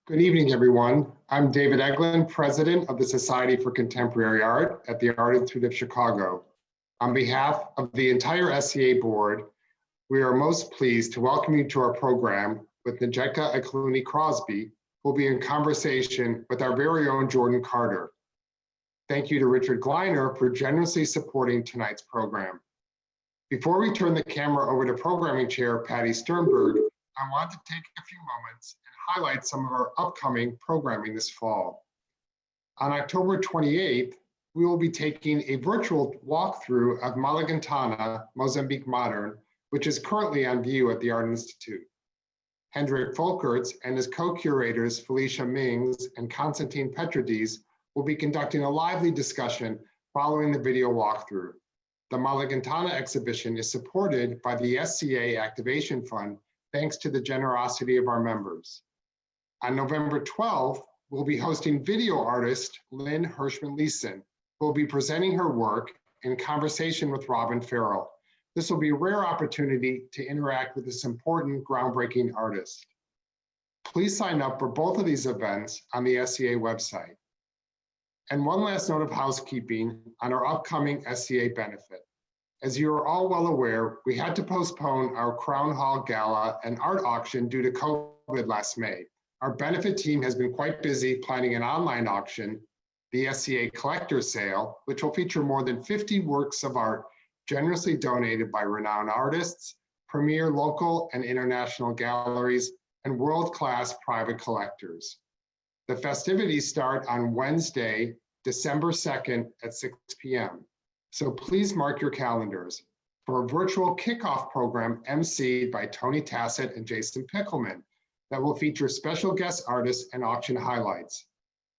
Good evening, everyone. I'm David Eglin, President of the Society for Contemporary Art at the Art Institute of Chicago. On behalf of the entire SCA board, we are most pleased to welcome you to our program with Njideka Akunyili Crosby, who will be in conversation with our very own Jordan Carter. Thank you to Richard Gleiner for generously supporting tonight's program. Before we turn the camera over to Programming Chair Patty Sternberg, I want to take a few moments and highlight some of our upcoming programming this fall. On October 28th, we will be taking a virtual walkthrough of Malagantana, Mozambique Modern, which is currently on view at the Art Institute. Hendrik Folkerts and his co-curators Felicia Mings and Constantine Petrades will be conducting a lively discussion following the video walkthrough. The Malagantana exhibition is supported by the SCA Activation Fund, thanks to the generosity of our members. On November 12th, we'll be hosting video artist Lynn Hirschman-Leeson, who will be presenting her work in conversation with Robin Farrell. This will be a rare opportunity to interact with this important, groundbreaking artist. Please sign up for both of these events on the SCA website. And one last note of housekeeping on our upcoming SCA benefit. As you are all well aware, we had to postpone our Crown Hall Gala and art auction due to COVID last May. Our benefit team has been quite busy planning an online auction, the Sca Collector Sale, which will feature more than 50 works of art generously donated by renowned artists, premier local and international galleries, and world-class private collectors. The festivities start on Wednesday, December 2nd at 6 p.m. So please mark your calendars for a virtual kickoff program emceed by Tony Tassett and Jason Pickelman that will feature special guest artists and auction highlights.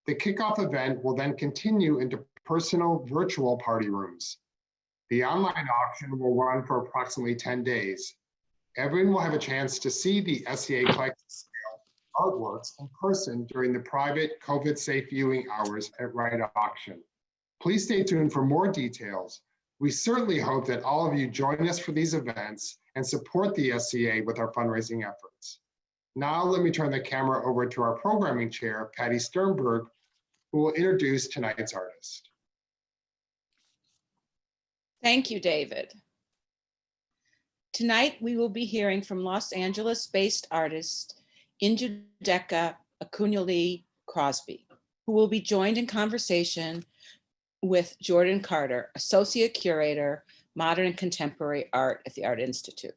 The kickoff event will then continue into personal virtual party rooms. The online auction will run for approximately 10 days. Everyone will have a chance to see the Sca Collector Sale artworks in person during the private COVID-safe viewing hours at Right Auction. Please stay tuned for more details. We certainly hope that all of you join us for these events and support the SCA with our fundraising efforts. Now let me turn the camera over to our programming chair, Patty Sternberg, who will introduce tonight's artist. Thank you, David. Tonight, we will be hearing from Los Angeles-based artist Njideka Akunyili Crosby, who will be joined in conversation with Jordan Carter, Associate Curator, Modern and Contemporary Art at the Art Institute.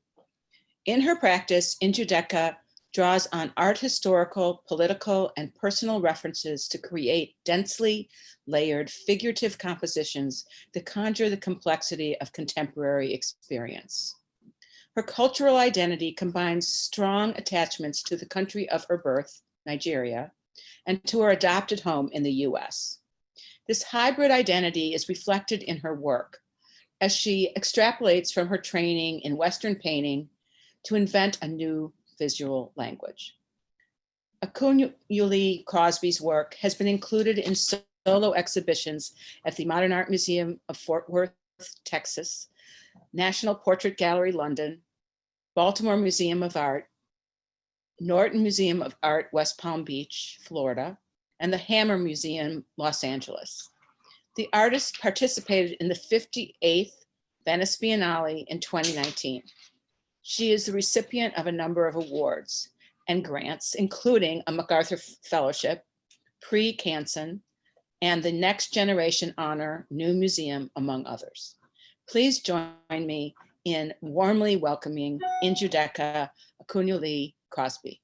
In her practice, Njideka draws on art historical, political, and personal references to create densely layered figurative compositions that conjure the complexity of contemporary experience. Her cultural identity combines strong attachments to the country of her birth, Nigeria, and to her adopted home in the US. This hybrid identity is reflected in her work as she extrapolates from her training in Western painting to invent a new visual language. Akunyili Crosby's work has been included in solo exhibitions at the Modern Art Museum of Fort Worth, Texas, National Portrait Gallery, London, Baltimore Museum of Art, Norton Museum of Art, West Palm Beach, Florida, and the Hammer Museum, Los Angeles. The artist participated in the 58th Venice Biennale in 2019. She is the recipient of a number of awards and grants, including a MacArthur Fellowship, Prix Canson, and the Next Generation Honor New Museum, among others. Please join me in warmly welcoming Njideka Akunyili Crosby.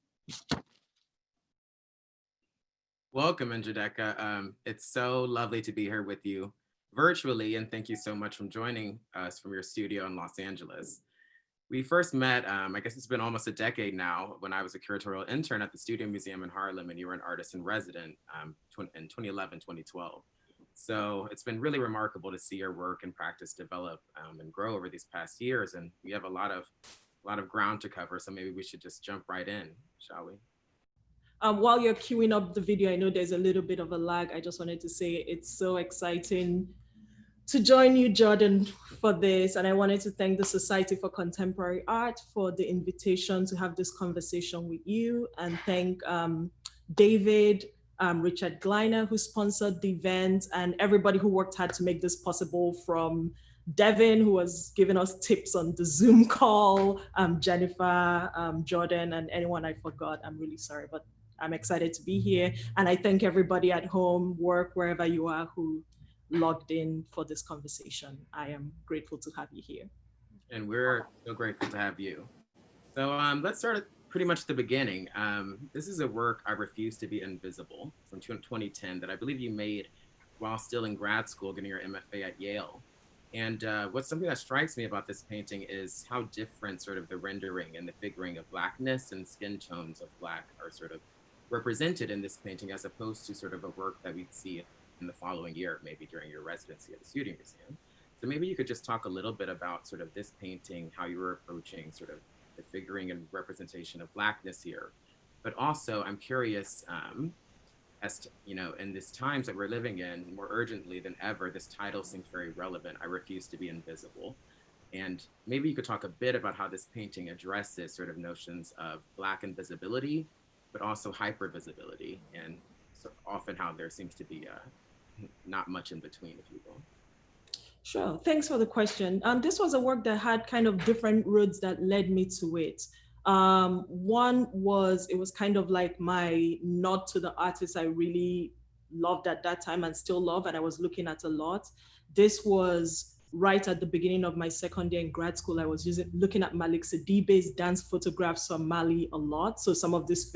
Welcome, Njideka. It's so lovely to be here with you virtually, and thank you so much for joining us from your studio in Los Angeles. We first met, I guess it's been almost a decade now, when I was a curatorial intern at the Studio Museum in Harlem, and you were an artist in resident in 2011, 2012. So it's been really remarkable to see your work and practice develop and grow over these past years, and we have a lot of ground to cover, so maybe we should just jump right in, shall we? While you're queuing up the video, I know there's a little bit of a lag. I just wanted to say it's so exciting to join you, Jordan, for this. And I wanted to thank the Society for Contemporary Art for the invitation to have this conversation with you, and thank David, Richard Gleiner, who sponsored the event, and everybody who worked hard to make this possible, from Devin, who was giving us tips on the Zoom call, Jennifer, Jordan, and anyone I forgot. I'm really sorry, but I'm excited to be here. And I thank everybody at home, work, wherever you are, who logged in for this conversation. I am grateful to have you here. And we're so grateful to have you. So let's start at pretty much the beginning. This is a work, I Refuse to Be Invisible, from 2010 that I believe you made while still in grad school, getting your MFA at Yale. And what's something that strikes me about this painting is how different sort of the rendering and the figuring of Blackness and skin tones of Black are sort of represented in this painting, as opposed to sort of a work that we'd see in the following year, maybe during your residency at the Studio Museum. So maybe you could just talk a little bit about sort of this painting, how you were approaching sort of the figuring and representation of Blackness here. But also, I'm curious, as to, you know, in these times that we're living in, more urgently than ever, this title seems very relevant, I Refuse to Be Invisible. And maybe you could talk a bit about how this painting addresses sort of notions of Black invisibility, but also hypervisibility, and so often how there seems to be not much in between, if you will. Sure, thanks for the question. This was a work that had kind of different roads that led me to it. One was, it was kind of like my nod to the artist I really loved at that time and still love, and I was looking at a lot. This was right at the beginning of my second year in grad school. I was looking at Malik Sidibe's dance photographs from Mali a lot. So some of these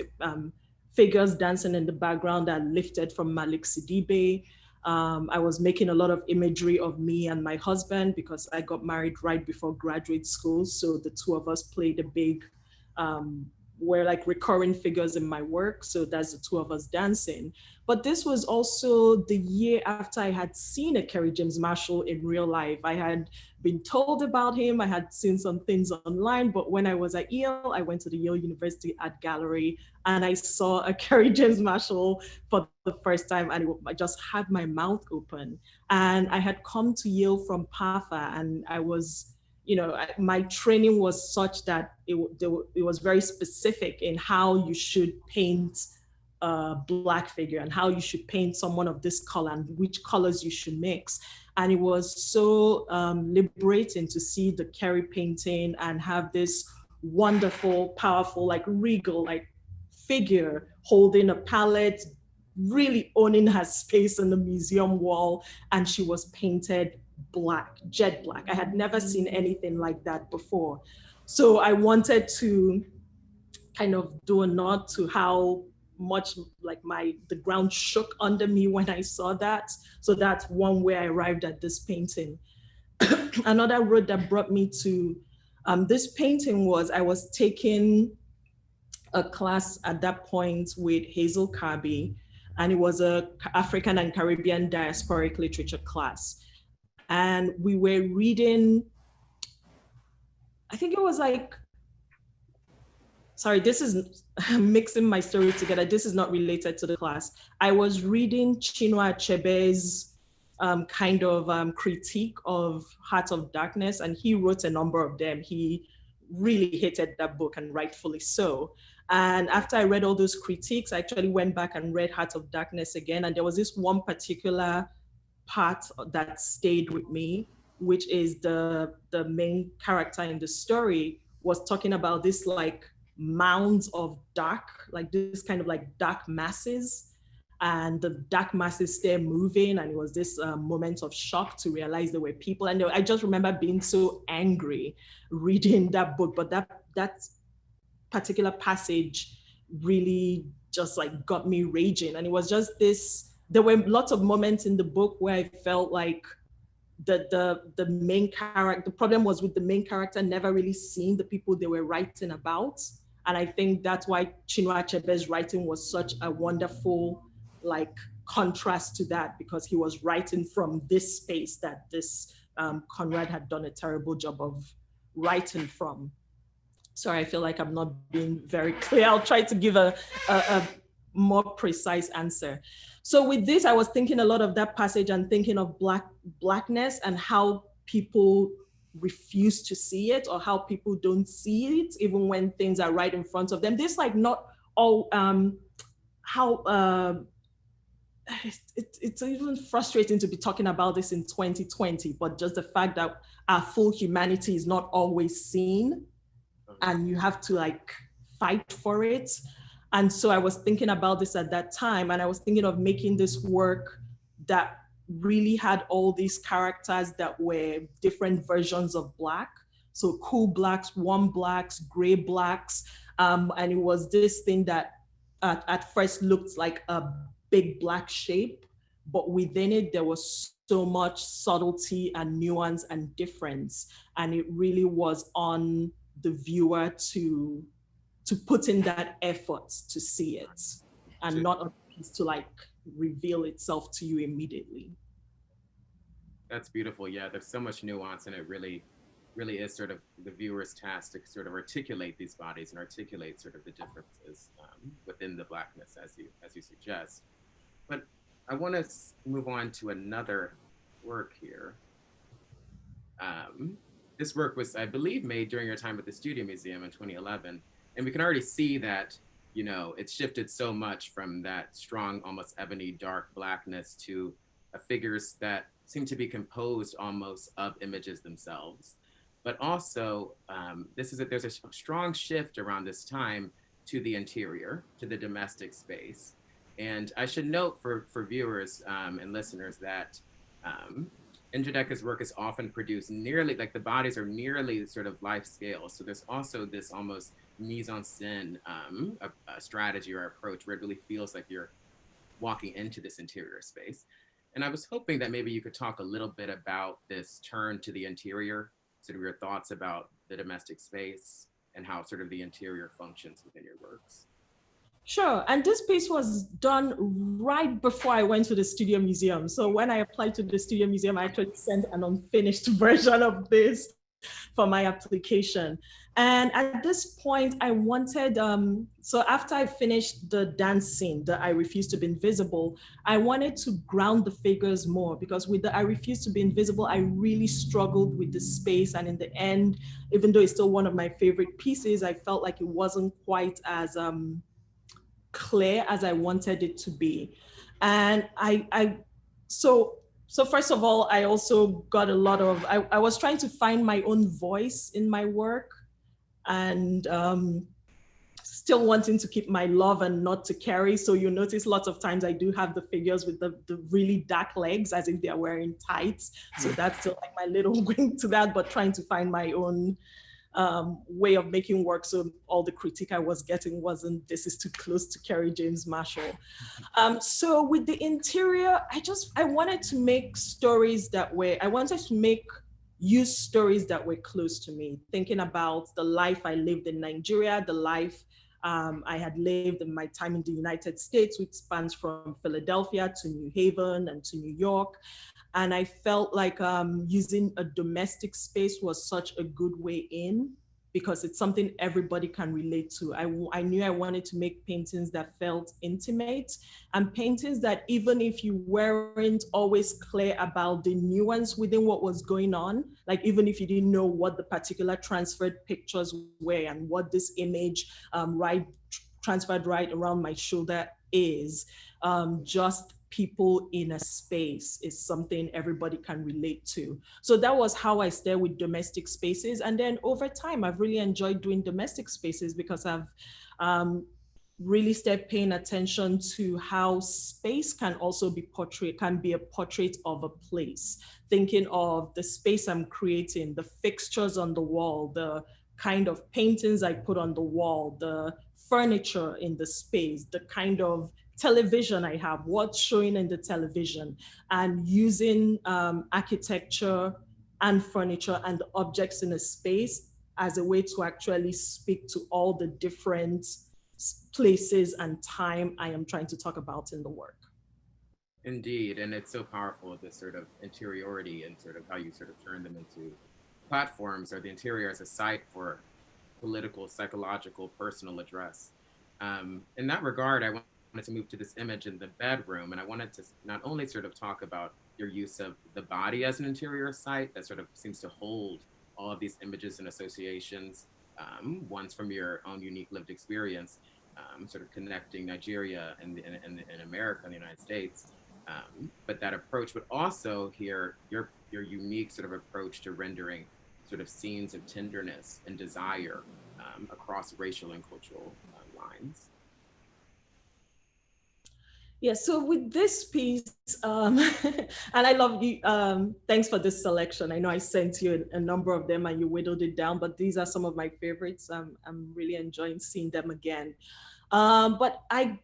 figures dancing in the background are lifted from Malik Sidibe. I was making a lot of imagery of me and my husband because I got married right before graduate school. So the two of us played a big, were like recurring figures in my work. So that's the two of us dancing. But this was also the year after I had seen a Kerry James Marshall in real life. I had been told about him. I had seen some things online, but when I was at Yale, I went to the Yale University Art Gallery and I saw a Kerry James Marshall for the first time, and I just had my mouth open. And I had come to Yale from PAFA, and I was, you know, my training was such that it was very specific in how you should paint a Black figure and how you should paint someone of this color and which colors you should mix. And it was so liberating to see the Kerry painting and have this wonderful, powerful, like regal, like figure holding a palette, really owning her space in the museum wall. And she was painted Black, jet black. I had never seen anything like that before. So I wanted to kind of do a nod to how much like the ground shook under me when I saw that. So that's one way I arrived at this painting. Another road that brought me to this painting was I was taking a class at that point with Hazel Kirby, and it was a African and Caribbean diasporic literature class. And we were reading, I think it was like, sorry, this is mixing my story together. This is not related to the class. I was reading Chinua Achebe's kind of critique of Heart of Darkness, and he wrote a number of them. He really hated that book, and rightfully so. And after I read all those critiques, I actually went back and read Heart of Darkness again. And there was this one particular part that stayed with me, which is the main character in the story was talking about this like mounds of dark, like this kind of like dark masses, and the dark masses stay moving, and it was this moment of shock to realize there were people. And I just remember being so angry reading that book, but that particular passage really just like got me raging. And it was just this, there were lots of moments in the book where I felt like the main character, the problem was with the main character never really seeing the people they were writing about. And I think that's why Chinua Achebe's writing was such a wonderful like contrast to that, because he was writing from this space that this Conrad had done a terrible job of writing from. Sorry, I feel like I'm not being very clear. I'll try to give a more precise answer. So with this, I was thinking a lot of that passage and thinking of blackness and how people refuse to see it, or how people don't see it, even when things are right in front of them. This like not all it's even frustrating to be talking about this in 2020, but just the fact that our full humanity is not always seen, and you have to like fight for it. And so I was thinking about this at that time, and I was thinking of making this work that really had all these characters that were different versions of Black. So cool Blacks, warm Blacks, gray Blacks. And it was this thing that at first looked like a big Black shape, but within it, there was so much subtlety and nuance and difference. And it really was on the viewer to put in that effort to see it, and not a piece to like reveal itself to you immediately. That's beautiful. Yeah, there's so much nuance, and it really is sort of the viewer's task to sort of articulate these bodies and articulate sort of the differences within the Blackness, as you suggest. But I want to move on to another work here. This work was, I believe, made during your time at the Studio Museum in 2011. And we can already see that, you know, it's shifted so much from that strong, almost ebony, dark Blackness to figures that seem to be composed almost of images themselves. But also, there's a strong shift around this time to the interior, to the domestic space. And I should note for viewers and listeners that Njideka's work is often produced nearly, like the bodies are nearly sort of life scale. So there's also this almost mise-en-scène a strategy or approach where it really feels like you're walking into this interior space. And I was hoping that maybe you could talk a little bit about this turn to the interior, sort of your thoughts about the domestic space and how sort of the interior functions within your works. Sure, and this piece was done right before I went to the Studio Museum. So when I applied to the Studio Museum, I actually sent an unfinished version of this for my application. And at this point, I wanted, so after I finished the dance scene, the I Refuse to Be Invisible, I wanted to ground the figures more, because with the I Refuse to Be Invisible, I really struggled with the space. And in the end, even though it's still one of my favorite pieces, I felt like it wasn't quite as clear as I wanted it to be. And so first of all, I also got a lot of, I was trying to find my own voice in my work, and still wanting to keep my love and not to carry. So you notice lots of times I do have the figures with the really dark legs as if they're wearing tights. So that's still like my little wing to that, but trying to find my own way of making work. So all the critique I was getting wasn't, this is too close to Kerry James Marshall. So with the interior, I wanted to make stories that were, use stories that were close to me, thinking about the life I lived in Nigeria, the life I had lived in my time in the United States, which spans from Philadelphia to New Haven and to New York. And I felt like using a domestic space was such a good way in, because it's something everybody can relate to. I knew I wanted to make paintings that felt intimate, and paintings that even if you weren't always clear about the nuance within what was going on, like even if you didn't know what the particular transferred pictures were and what this image transferred right around my shoulder is, just people in a space is something everybody can relate to. So that was how I started with domestic spaces. And then over time, I've really enjoyed doing domestic spaces, because I've really started paying attention to how space can also be a portrait of a place. Thinking of the space I'm creating, the fixtures on the wall, the kind of paintings I put on the wall, the furniture in the space, the kind of television I have, what's showing in the television, and using architecture and furniture and the objects in a space as a way to actually speak to all the different places and time I am trying to talk about in the work. Indeed, and it's so powerful, this sort of interiority and sort of how you sort of turn them into platforms, or the interior as a site for political, psychological, personal address. In that regard, I wanted to move to this image in the bedroom, and I wanted to not only sort of talk about your use of the body as an interior site that sort of seems to hold all of these images and associations, ones from your own unique lived experience, sort of connecting Nigeria and America and the United States. But that approach, but also here, your unique sort of approach to rendering sort of scenes of tenderness and desire across racial and cultural lines. Yeah, so with this piece, and I love you, thanks for this selection. I know I sent you a number of them and you whittled it down, but these are some of my favorites. I'm really enjoying seeing them again. But I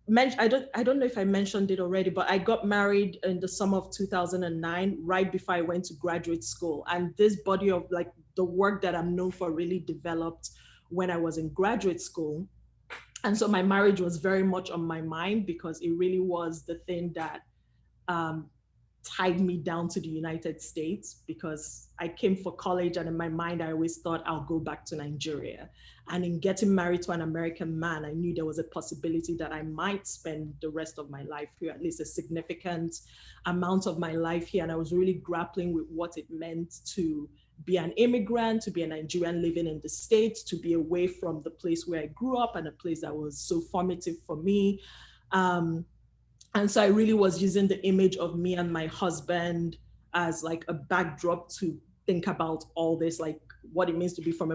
don't know if I mentioned it already, but I got married in the summer of 2009, right before I went to graduate school. And this body of like the work that I'm known for really developed when I was in graduate school. And so my marriage was very much on my mind because it really was the thing that tied me down to the United States, because I came for college and in my mind, I always thought I'll go back to Nigeria. And in getting married to an American man, I knew there was a possibility that I might spend the rest of my life here, at least a significant amount of my life here. And I was really grappling with what it meant to be an immigrant, to be a Nigerian living in the States, to be away from the place where I grew up and a place that was so formative for me. And so I really was using the image of me and my husband as like a backdrop to think about all this, like what it means to be from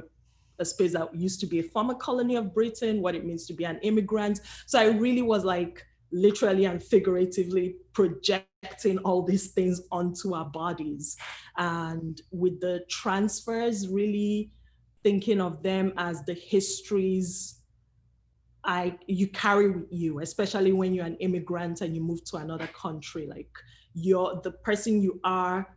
a space that used to be a former colony of Britain, what it means to be an immigrant. So I really was like literally and figuratively projecting all these things onto our bodies. And with the transfers, really thinking of them as the histories you carry with you, especially when you're an immigrant and you move to another country. Like the person you are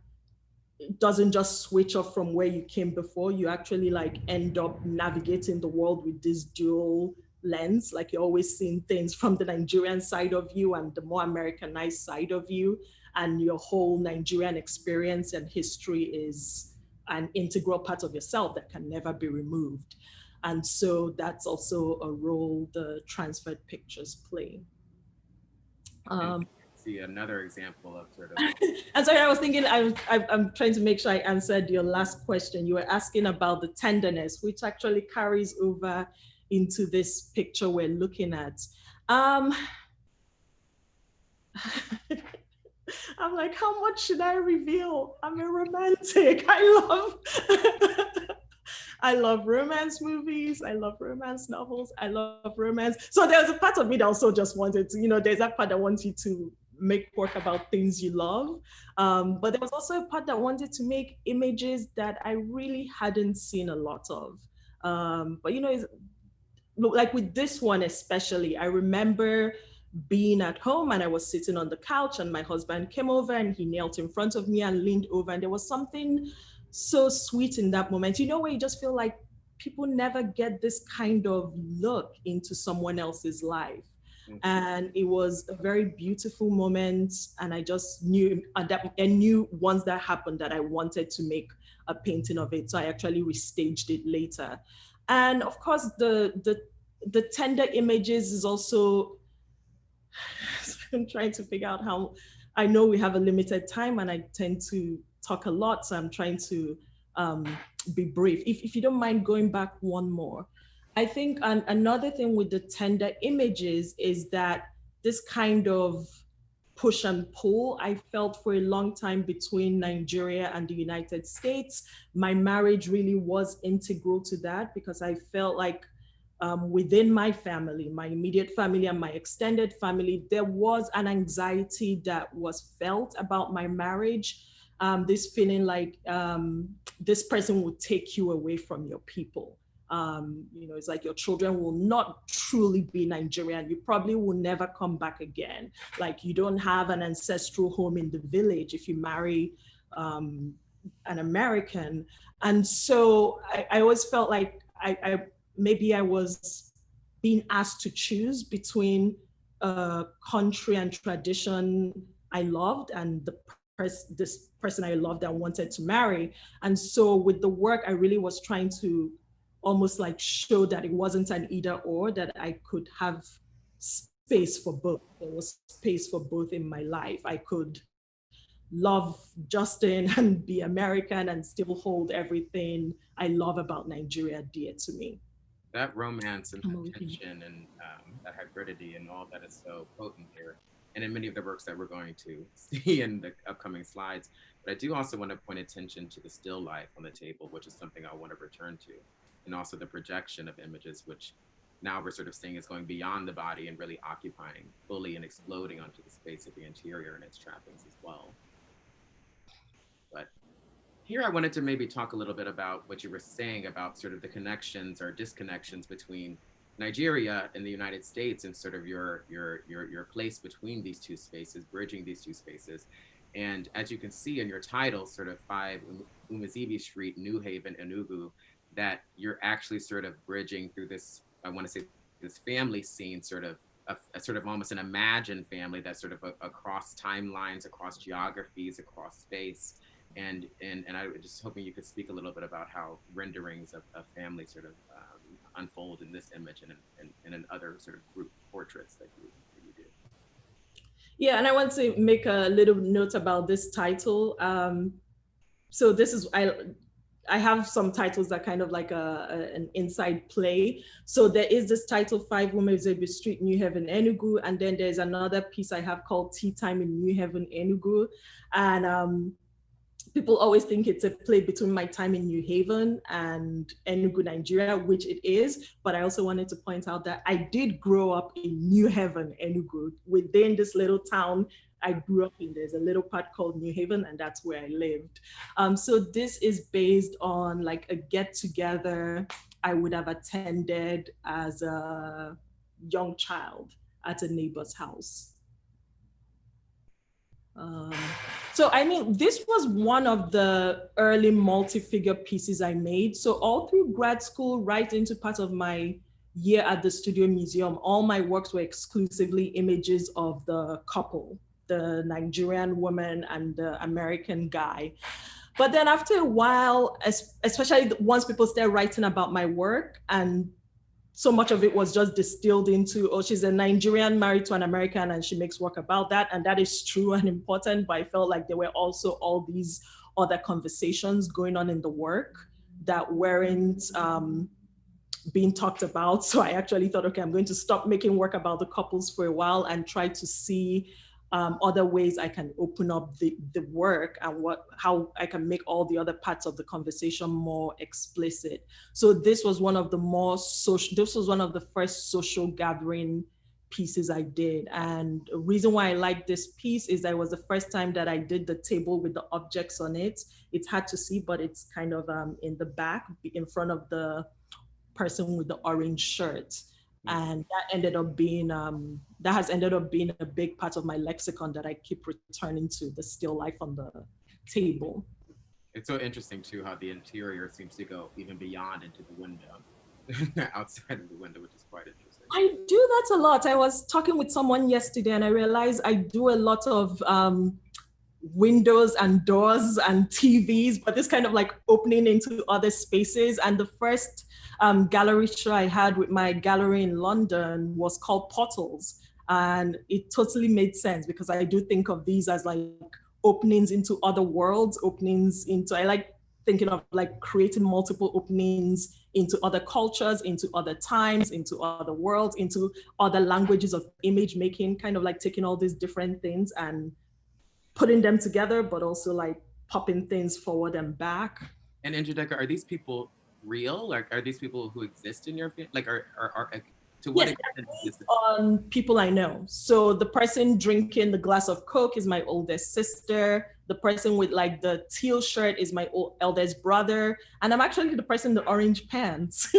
doesn't just switch off from where you came before. You actually like end up navigating the world with this dual lens. Like you're always seeing things from the Nigerian side of you and the more Americanized side of you, and your whole Nigerian experience and history is an integral part of yourself that can never be removed. And so that's also a role the transferred pictures play. See another example of sort of. And sorry, I was thinking, I'm trying to make sure I answered your last question. You were asking about the tenderness, which actually carries over into this picture we're looking at. I'm like, how much should I reveal? I'm a romantic. I love romance movies. I love romance novels. I love romance. So there's a part of me that also just wanted to, there's that part that wants you to make work about things you love. But there was also a part that wanted to make images that I really hadn't seen a lot of. But like with this one especially, I remember being at home and I was sitting on the couch and my husband came over and he knelt in front of me and leaned over, and there was something so sweet in that moment, where you just feel like people never get this kind of look into someone else's life. Mm-hmm. And it was a very beautiful moment. And I just knew once that happened that I wanted to make a painting of it. So I actually restaged it later. And of course, the tender images is also, I'm trying to figure out how, I know we have a limited time and I tend to talk a lot, so I'm trying to be brief. If you don't mind going back one more. I think another thing with the tender images is that this kind of push and pull I felt for a long time between Nigeria and the United States. My marriage really was integral to that because I felt like within my family, my immediate family and my extended family, there was an anxiety that was felt about my marriage. This feeling like this person will take you away from your people. It's like your children will not truly be Nigerian. You probably will never come back again. Like you don't have an ancestral home in the village if you marry an American. And so I always felt like maybe I was being asked to choose between country and tradition I loved and this person I loved and wanted to marry. And so with the work, I really was trying to almost like show that it wasn't an either or, that I could have space for both. There was space for both in my life. I could love Justin and be American and still hold everything I love about Nigeria dear to me. That romance and I'm that looking. tension and that hybridity and all that is so potent here. And in many of the works that we're going to see in the upcoming slides. But I do also want to point attention to the still life on the table, which is something I want to return to. And also the projection of images, which now we're sort of seeing is going beyond the body and really occupying fully and exploding onto the space of the interior and its trappings as well. But here I wanted to maybe talk a little bit about what you were saying about sort of the connections or disconnections between Nigeria and the United States and sort of your place between these two spaces, bridging these two spaces. And as you can see in your title, sort of 5 Umezibi Street, New Haven, Enugu, that you're actually sort of bridging through this, I want to say this family scene, sort of a sort of almost an imagined family that's sort of across timelines, across geographies, across space. And I was just hoping you could speak a little bit about how renderings of family sort of unfold in this image and in other sort of group portraits that you do. Yeah, and I want to make a little note about this title. So this is, I have some titles that kind of like an inside play. So there is this title, 5 Umezibi Street, New Haven, Enugu. And then there's another piece I have called Tea Time in New Haven, Enugu. And people always think it's a play between my time in New Haven and Enugu, Nigeria, which it is. But I also wanted to point out that I did grow up in New Haven, Enugu. Within this little town I grew up in, there's a little part called New Haven, and that's where I lived. So this is based on like a get together I would have attended as a young child at a neighbor's house. So I mean, this was one of the early multi-figure pieces I made. So all through grad school, right into part of my year at the Studio Museum, all my works were exclusively images of the couple, the Nigerian woman and the American guy. But then after a while, especially once people started writing about my work, and so much of it was just distilled into, oh, she's a Nigerian married to an American and she makes work about that. And that is true and important, but I felt like there were also all these other conversations going on in the work that weren't being talked about. So I actually thought, okay, I'm going to stop making work about the couples for a while and try to see other ways I can open up the work and how I can make all the other parts of the conversation more explicit. So this was one of the this was one of the first social gathering pieces I did. And the reason why I like this piece is that it was the first time that I did the table with the objects on it. It's hard to see, but it's kind of in the back, in front of the person with the orange shirt. And that ended up being, that has ended up being a big part of my lexicon that I keep returning to, the still life on the table. It's so interesting too, how the interior seems to go even beyond into the window, outside of the window, which is quite interesting. I do that a lot. I was talking with someone yesterday and I realized I do a lot of windows and doors and TVs, but this kind of like opening into other spaces. And the first gallery show I had with my gallery in London was called Portals. And it totally made sense because I do think of these as like openings into other worlds, openings into, I like thinking of like creating multiple openings into other cultures, into other times, into other worlds, into other languages of image making, kind of like taking all these different things and putting them together, but also like popping things forward and back. And Njideka, are these people real? Like, are these people who exist in your family? Like, are to what extent is this? On people I know. So the person drinking the glass of Coke is my oldest sister. The person with like the teal shirt is my eldest brother. And I'm actually the person in the orange pants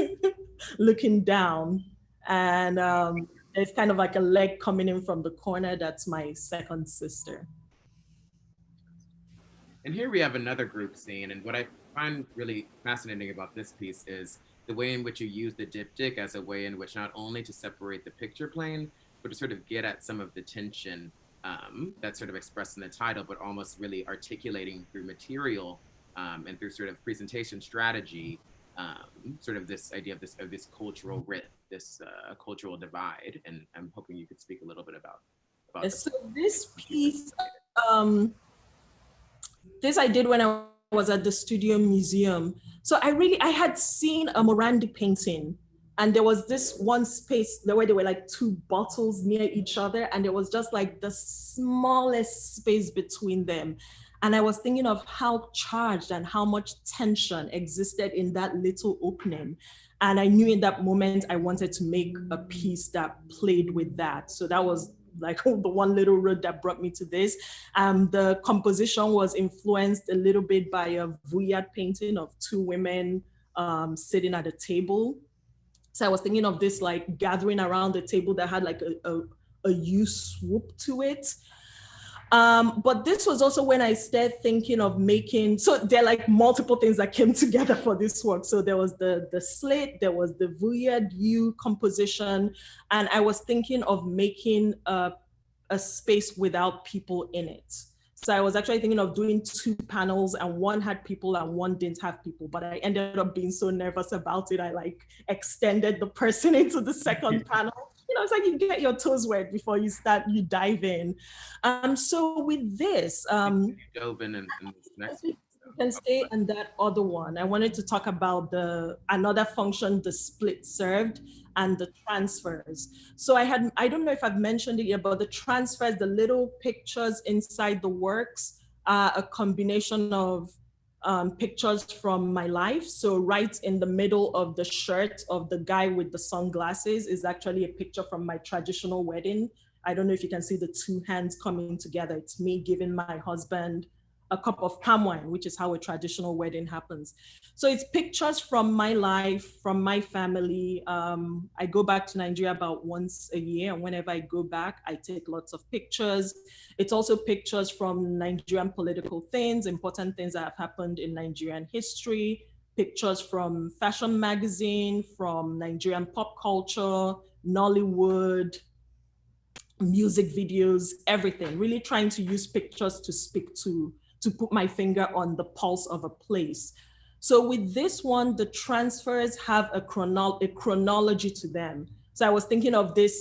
looking down. And there's kind of like a leg coming in from the corner. That's my second sister. And here we have another group scene. And what I find really fascinating about this piece is the way in which you use the diptych as a way in which not only to separate the picture plane, but to sort of get at some of the tension that's sort of expressed in the title, but almost really articulating through material and through sort of presentation strategy, sort of this idea of this cultural rift, this cultural divide. And I'm hoping you could speak a little bit about So this piece, this I did when I was at the Studio Museum. So I had seen a Morandi painting and there was this one space where there were like two bottles near each other, and there was just like the smallest space between them. And I was thinking of how charged and how much tension existed in that little opening. And I knew in that moment I wanted to make a piece that played with that. So that was like the one little road that brought me to this. The composition was influenced a little bit by a Vuillard painting of two women sitting at a table. So I was thinking of this like gathering around the table that had like a U swoop to it. But this was also when I started thinking of making, so there are like multiple things that came together for this work. So there was the slate, there was the Vuillard U composition, and I was thinking of making a space without people in it. So I was actually thinking of doing two panels, and one had people and one didn't have people, but I ended up being so nervous about it. I like extended the person into the second panel. You know, it's like you get your toes wet before you dive in. So with this, you dove in this next one. you can stay on that other one. I wanted to talk about another function, the split served and the transfers. So I don't know if I've mentioned it yet, but the transfers, the little pictures inside the works are a combination of pictures from my life. So right in the middle of the shirt of the guy with the sunglasses is actually a picture from my traditional wedding. I don't know if you can see the two hands coming together. It's me giving my husband a cup of palm wine, which is how a traditional wedding happens. So it's pictures from my life, from my family. I go back to Nigeria about once a year, and whenever I go back, I take lots of pictures. It's also pictures from Nigerian political things, important things that have happened in Nigerian history, pictures from fashion magazine, from Nigerian pop culture, Nollywood, music videos, everything, really trying to use pictures to speak to put my finger on the pulse of a place. So with this one, the transfers have a chronology to them. So I was thinking of this,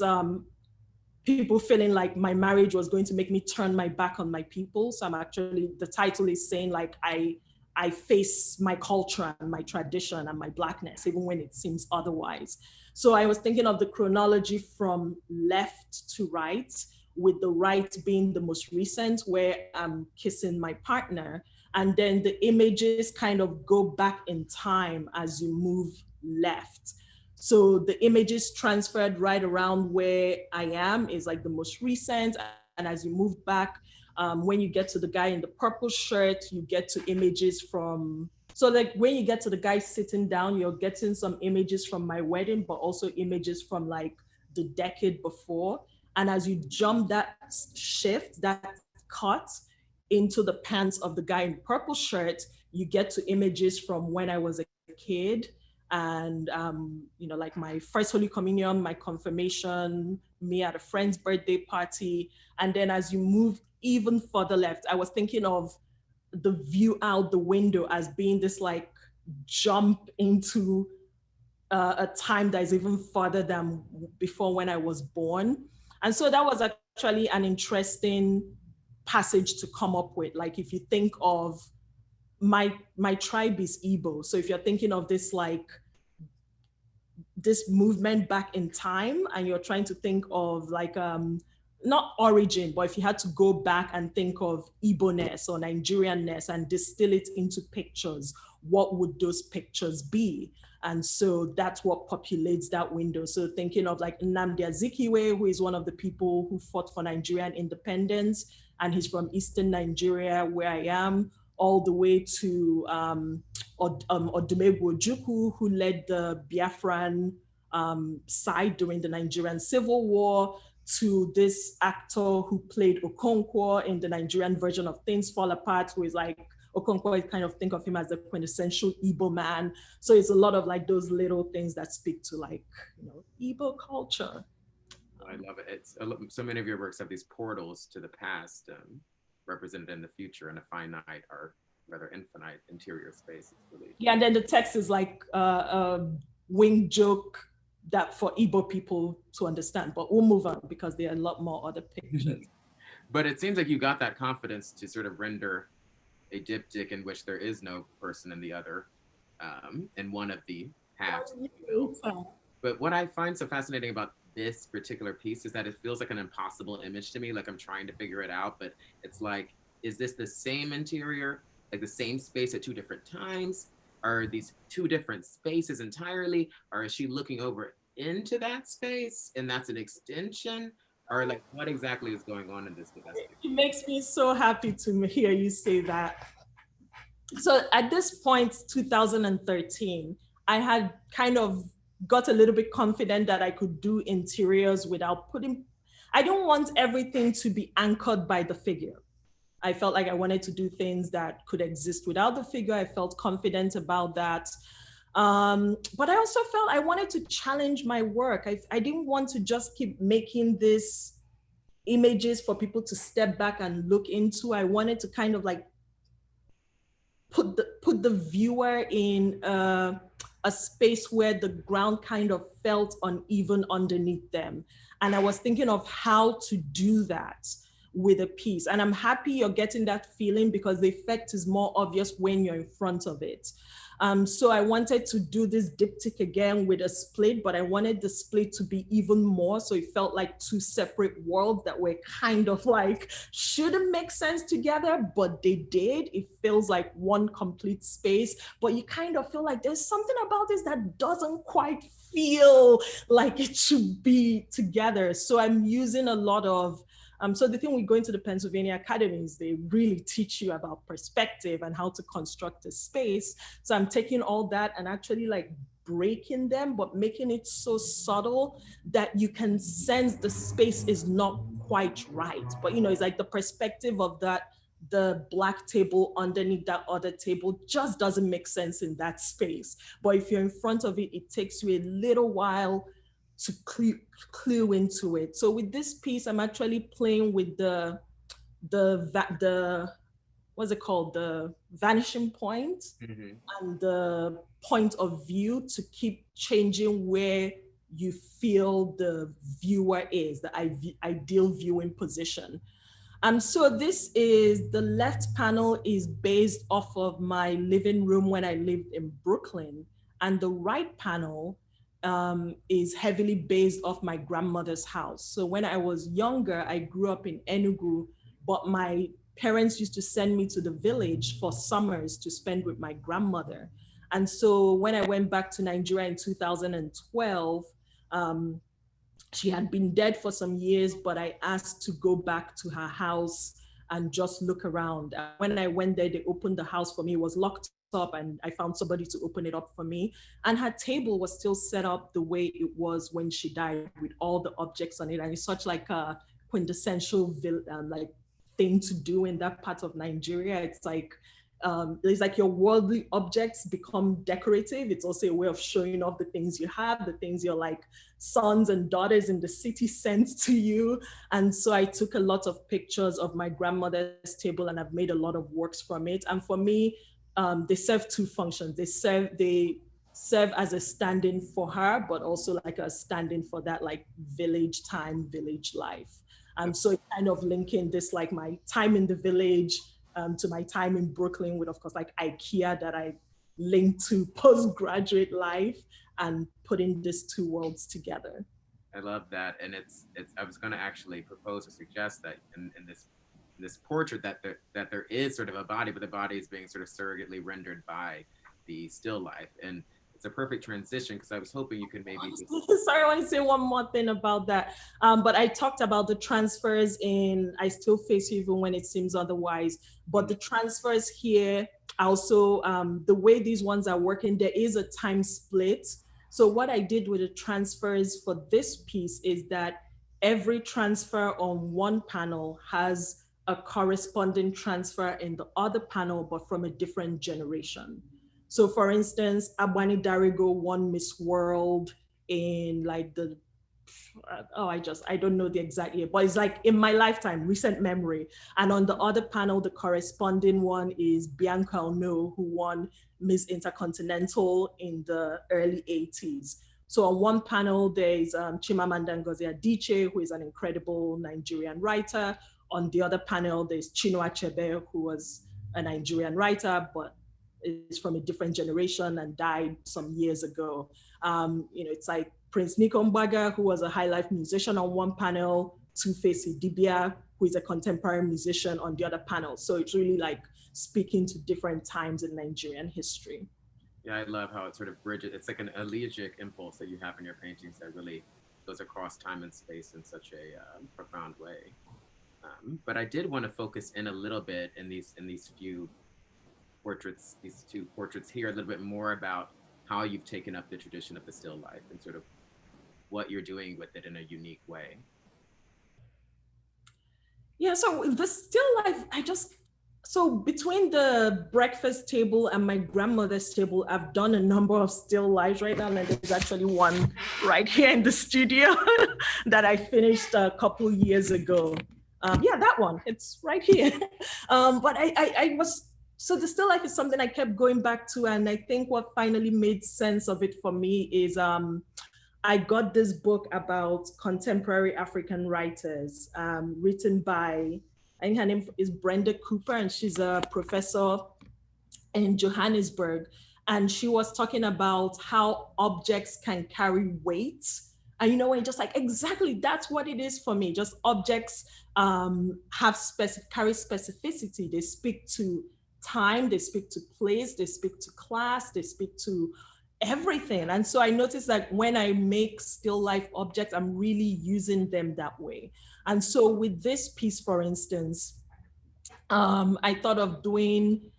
people feeling like my marriage was going to make me turn my back on my people. So the title is saying like, I face my culture and my tradition and my Blackness, even when it seems otherwise. So I was thinking of the chronology from left to right, with the right being the most recent, where I'm kissing my partner. And then the images kind of go back in time as you move left. So the images transferred right around where I am is like the most recent. And as you move back, when you get to the guy in the purple shirt, you get to images from, so like when you get to the guy sitting down, you're getting some images from my wedding, but also images from like the decade before. And as you jump that shift, that cut into the pants of the guy in purple shirt, you get to images from when I was a kid, and you know, like my first Holy Communion, my confirmation, me at a friend's birthday party. And then as you move even further left, I was thinking of the view out the window as being this like jump into a time that is even further than before when I was born. And so that was actually an interesting passage to come up with. Like if you think of my tribe is Igbo. So if you're thinking of this like this movement back in time, and you're trying to think of like not origin, but if you had to go back and think of Igbo-ness or Nigerian-ness and distill it into pictures, what would those pictures be? And so that's what populates that window. So thinking of like Nnamdi Azikiwe, who is one of the people who fought for Nigerian independence, and he's from Eastern Nigeria, where I am, all the way to Odumegwu Ojukwu, who led the Biafran side during the Nigerian Civil War, to this actor who played Okonkwo in the Nigerian version of Things Fall Apart, who is like, Okonkwo, I kind of think of him as the quintessential Igbo man. So it's a lot of like those little things that speak to like, you know, Igbo culture. I love it. It's so many of your works have these portals to the past, represented in the future in a finite or rather infinite interior space. It's really yeah, and then the text is like a wing joke that for Igbo people to understand, but we'll move on because there are a lot more other pictures. But it seems like you got that confidence to sort of render a diptych in which there is no person in the other, in one of the halves. But what I find so fascinating about this particular piece is that it feels like an impossible image to me. Like I'm trying to figure it out, but it's like, is this the same interior, like the same space at two different times? Are these two different spaces entirely? Or is she looking over into that space and that's an extension? Or like, what exactly is going on in this domestic? It makes me so happy to hear you say that. So at this point, 2013, I had kind of got a little bit confident that I could do interiors without putting, I don't want everything to be anchored by the figure. I felt like I wanted to do things that could exist without the figure. I felt confident about that. But I also felt I wanted to challenge my work. I didn't want to just keep making these images for people to step back and look into. I wanted to kind of like put the viewer in a space where the ground kind of felt uneven underneath them. And I was thinking of how to do that with a piece. And I'm happy you're getting that feeling because the effect is more obvious when you're in front of it. So I wanted to do this diptych again with a split, but I wanted the split to be even more. So it felt like two separate worlds that were kind of like, shouldn't make sense together, but they did. It feels like one complete space, but you kind of feel like there's something about this that doesn't quite feel like it should be together. So I'm using a lot of so the thing with going to the Pennsylvania Academies, they really teach you about perspective and how to construct a space. So I'm taking all that and actually like breaking them, but making it so subtle that you can sense the space is not quite right. But you know, it's like the perspective of that, the black table underneath that other table just doesn't make sense in that space. But if you're in front of it, it takes you a little while to clue into it. So with this piece, I'm actually playing with the what's it called? The vanishing point and the point of view to keep changing where you feel the viewer is, the ideal viewing position. So this is, the left panel is based off of my living room when I lived in Brooklyn. And the right panel is heavily based off my grandmother's house. So when I was younger, I grew up in Enugu, but my parents used to send me to the village for summers to spend with my grandmother. And so when I went back to Nigeria in 2012, she had been dead for some years, but I asked to go back to her house and just look around. When I went there, they opened the house for me. It was locked up and I found somebody to open it up for me. And her table was still set up the way it was when she died, with all the objects on it. And it's such like a quintessential like thing to do in that part of Nigeria. It's like your worldly objects become decorative. It's also a way of showing off the things you have, the things your like sons and daughters in the city sent to you. And so I took a lot of pictures of my grandmother's table and I've made a lot of works from it. And for me, they serve two functions. They serve as a stand-in for her, but also like a stand-in for that like village time, village life. So it's kind of linking this like my time in the village to my time in Brooklyn with, of course, like IKEA that I linked to postgraduate life and putting these two worlds together. I love that. And it's I was going to actually propose or suggest that in this portrait that there is sort of a body, but the body is being sort of surrogately rendered by the still life. And it's a perfect transition because I was hoping you could maybe Sorry, I want to say one more thing about that. But I talked about the transfers in I Still Face You Even When It Seems Otherwise. But the transfers here also, the way these ones are working, there is a time split. So what I did with the transfers for this piece is that every transfer on one panel has a corresponding transfer in the other panel, but from a different generation. So for instance, Abwani Darigo won Miss World in like the, I don't know the exact year, but it's like in my lifetime, recent memory. And on the other panel, the corresponding one is Bianca Ono, who won Miss Intercontinental in the early 80s. So on one panel, there's Chimamanda Ngozi Adichie, who is an incredible Nigerian writer. On the other panel, there's Chinua Achebe, who was a Nigerian writer, but is from a different generation and died some years ago. It's like Prince Nikombaga, who was a high life musician on one panel, Two-Face Idibia, who is a contemporary musician on the other panel. So it's really like speaking to different times in Nigerian history. Yeah, I love how it sort of bridges. It's like an elegiac impulse that you have in your paintings that really goes across time and space in such a profound way. But I did want to focus in a little bit in these few portraits, these two portraits here, a little bit more about how you've taken up the tradition of the still life and sort of what you're doing with it in a unique way. Yeah, so the still life, so between the breakfast table and my grandmother's table, I've done a number of still lifes right now. And there's actually one right here in the studio that I finished a couple years ago. Yeah, that one, it's right here. So the still life is something I kept going back to. And I think what finally made sense of it for me is I got this book about contemporary African writers written by, I think her name is Brenda Cooper, and she's a professor in Johannesburg. And she was talking about how objects can carry weight. And when just like, exactly, that's what it is for me. Just objects carry specificity. They speak to time, they speak to place, they speak to class, they speak to everything. And so I noticed that when I make still life objects, I'm really using them that way. And so with this piece, for instance, I thought of doing,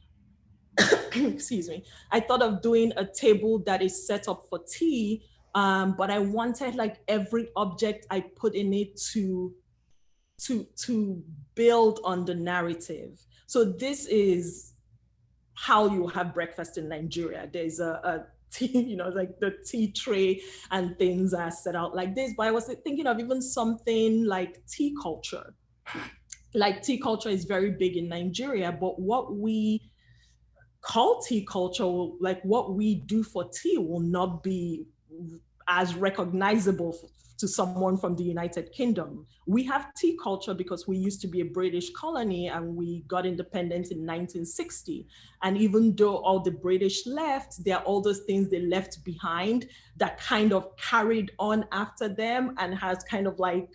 excuse me, I thought of doing a table that is set up for tea, but I wanted like every object I put in it to build on the narrative. So this is how you have breakfast in Nigeria. There's a tea, like the tea tray and things are set out like this. But I was thinking of even something like tea culture. Like tea culture is very big in Nigeria, but what we call tea culture, like what we do for tea, will not be as recognizable to someone from the United Kingdom. We have tea culture because we used to be a British colony and we got independence in 1960. And even though all the British left, there are all those things they left behind that kind of carried on after them and has kind of like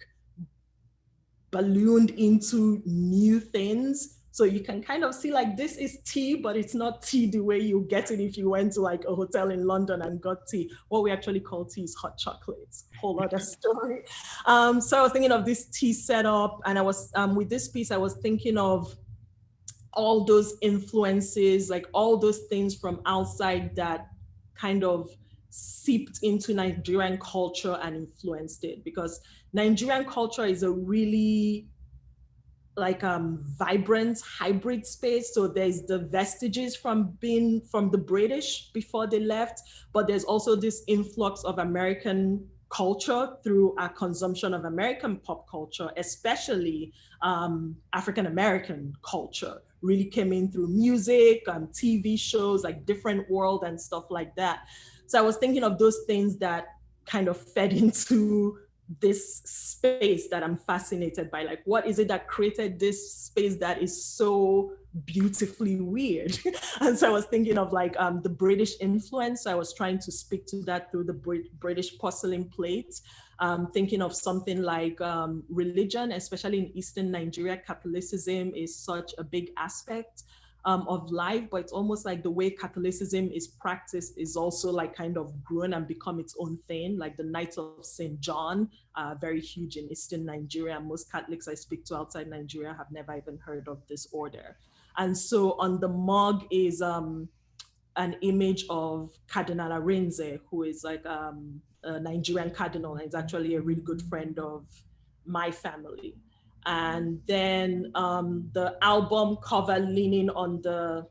ballooned into new things. So you can kind of see like this is tea, but it's not tea the way you get it if you went to like a hotel in London and got tea. What we actually call tea is hot chocolates, whole other story. So I was thinking of this tea setup, and I was, with this piece, I was thinking of all those influences, like all those things from outside that kind of seeped into Nigerian culture and influenced it, because Nigerian culture is a really like vibrant hybrid space. So there's the vestiges from the British before they left, but there's also this influx of American culture through our consumption of American pop culture, especially African-American culture really came in through music and TV shows like Different World and stuff like that. So I was thinking of those things that kind of fed into this space that I'm fascinated by. Like, what is it that created this space that is so beautifully weird? And so I was thinking of like the British influence. So I was trying to speak to that through the British porcelain plates. Thinking of something like religion, especially in Eastern Nigeria, Catholicism is such a big aspect of life, but it's almost like the way Catholicism is practiced is also like kind of grown and become its own thing. Like the Knights of St. John, very huge in Eastern Nigeria. Most Catholics I speak to outside Nigeria have never even heard of this order. And so on the mug is an image of Cardinal Arinze, who is like a Nigerian cardinal, and is actually a really good friend of my family. And then the album cover leaning on the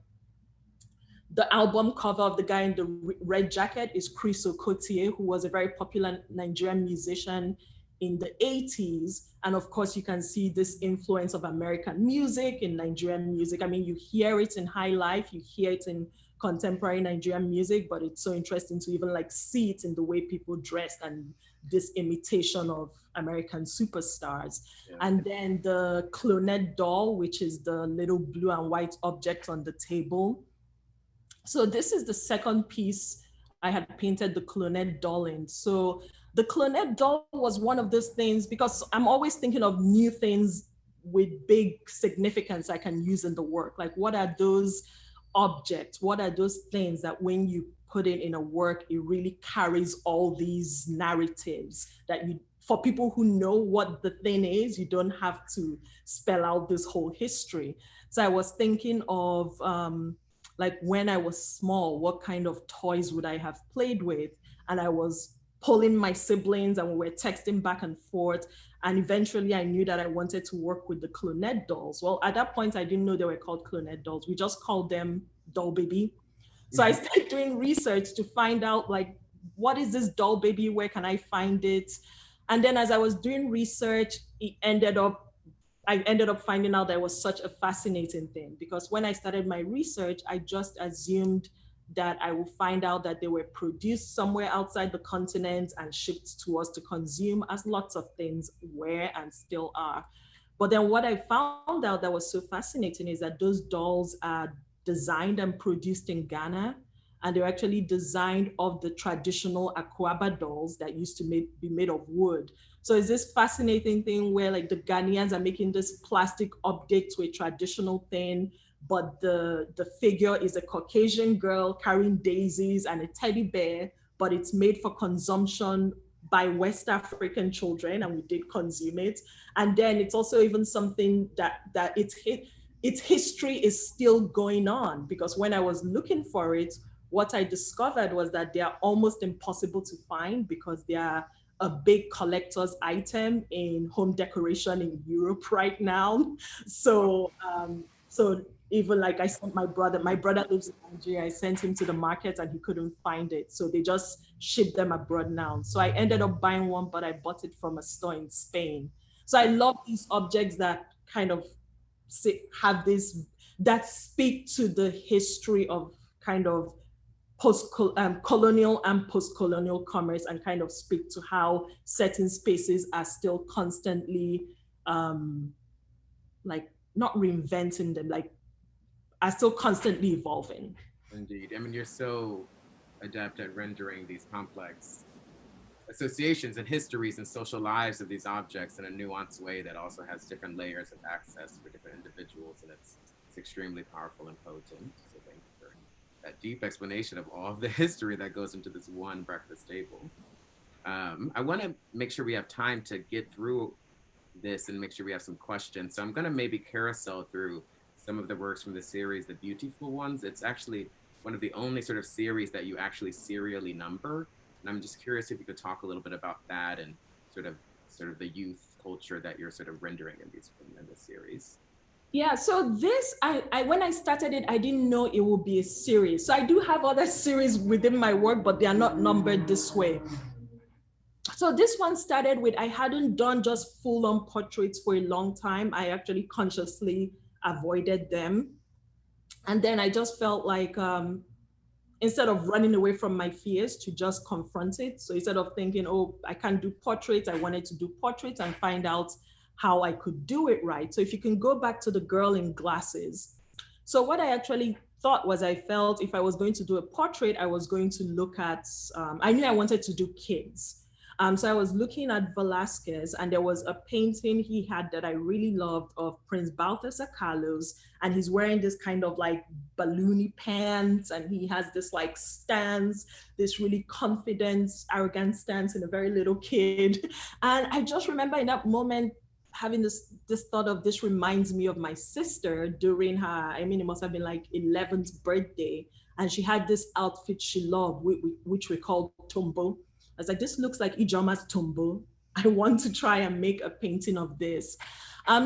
album cover of the guy in the red jacket is Chris Okotie, who was a very popular Nigerian musician in the 80s. And of course, you can see this influence of American music in Nigerian music. I mean, you hear it in high life, you hear it in contemporary Nigerian music, but it's so interesting to even like see it in the way people dress and this imitation of American superstars. Yeah. And then the Clonet Doll, which is the little blue and white object on the table. So this is the second piece I had painted the Clonet Doll in. So the Clonet Doll was one of those things, because I'm always thinking of new things with big significance I can use in the work. Like, what are those objects? What are those things that when you put it in a work, it really carries all these narratives that you, for people who know what the thing is, you don't have to spell out this whole history. So I was thinking of, like, when I was small, what kind of toys would I have played with? And I was pulling my siblings and we were texting back and forth. And eventually I knew that I wanted to work with the Clonet dolls. Well, at that point, I didn't know they were called Clonet dolls. We just called them Doll Baby. So I started doing research to find out, like, what is this Doll Baby? Where can I find it? And then as I was doing research, I ended up finding out that it was such a fascinating thing, because when I started my research, I just assumed that I will find out that they were produced somewhere outside the continent and shipped to us to consume, as lots of things were and still are. But then what I found out that was so fascinating is that those dolls are designed and produced in Ghana, and they're actually designed of the traditional Akwaba dolls that used to be made of wood. So it's this fascinating thing where, like, the Ghanaians are making this plastic update to a traditional thing, but the figure is a Caucasian girl carrying daisies and a teddy bear, but it's made for consumption by West African children, and we did consume it. And then it's also even something that its history is still going on, because when I was looking for it, what I discovered was that they are almost impossible to find, because they are a big collector's item in home decoration in Europe right now. So, so even like I sent my brother lives in Nigeria, I sent him to the market and he couldn't find it. So they just ship them abroad now. So I ended up buying one, but I bought it from a store in Spain. So I love these objects that kind of have this, that speak to the history of kind of colonial and post-colonial commerce, and kind of speak to how certain spaces are still constantly, like, not reinventing them, like, are still constantly evolving. Indeed. I mean, you're so adept at rendering these complex associations and histories and social lives of these objects in a nuanced way that also has different layers of access for different individuals, and it's extremely powerful and potent. So thank you for that deep explanation of all of the history that goes into this one breakfast table. I want to make sure we have time to get through this and make sure we have some questions. So I'm going to maybe carousel through some of the works from the series, the beautiful ones. It's actually one of the only sort of series that you actually serially number. And I'm just curious if you could talk a little bit about that and sort of the youth culture that you're sort of rendering in this series. Yeah, so this, I when I started it, I didn't know it would be a series. So I do have other series within my work, but they are not numbered this way. So this one started with, I hadn't done just full-on portraits for a long time. I actually consciously avoided them. And then I just felt like, instead of running away from my fears, to just confront it. So instead of thinking, oh, I can't do portraits, I wanted to do portraits and find out how I could do it right. So if you can go back to the girl in glasses. So what I actually thought was, I felt if I was going to do a portrait, I was going to look at, I knew I wanted to do kids. So I was looking at Velasquez, and there was a painting he had that I really loved of Prince Balthasar Carlos, and he's wearing this kind of like balloony pants, and he has this like stance, this really confident, arrogant stance in a very little kid. And I just remember in that moment having this thought of, this reminds me of my sister during her, I mean, it must have been like 11th birthday, and she had this outfit she loved, which we call Tombo. I was like, this looks like Ijeoma's Tombo. I want to try and make a painting of this.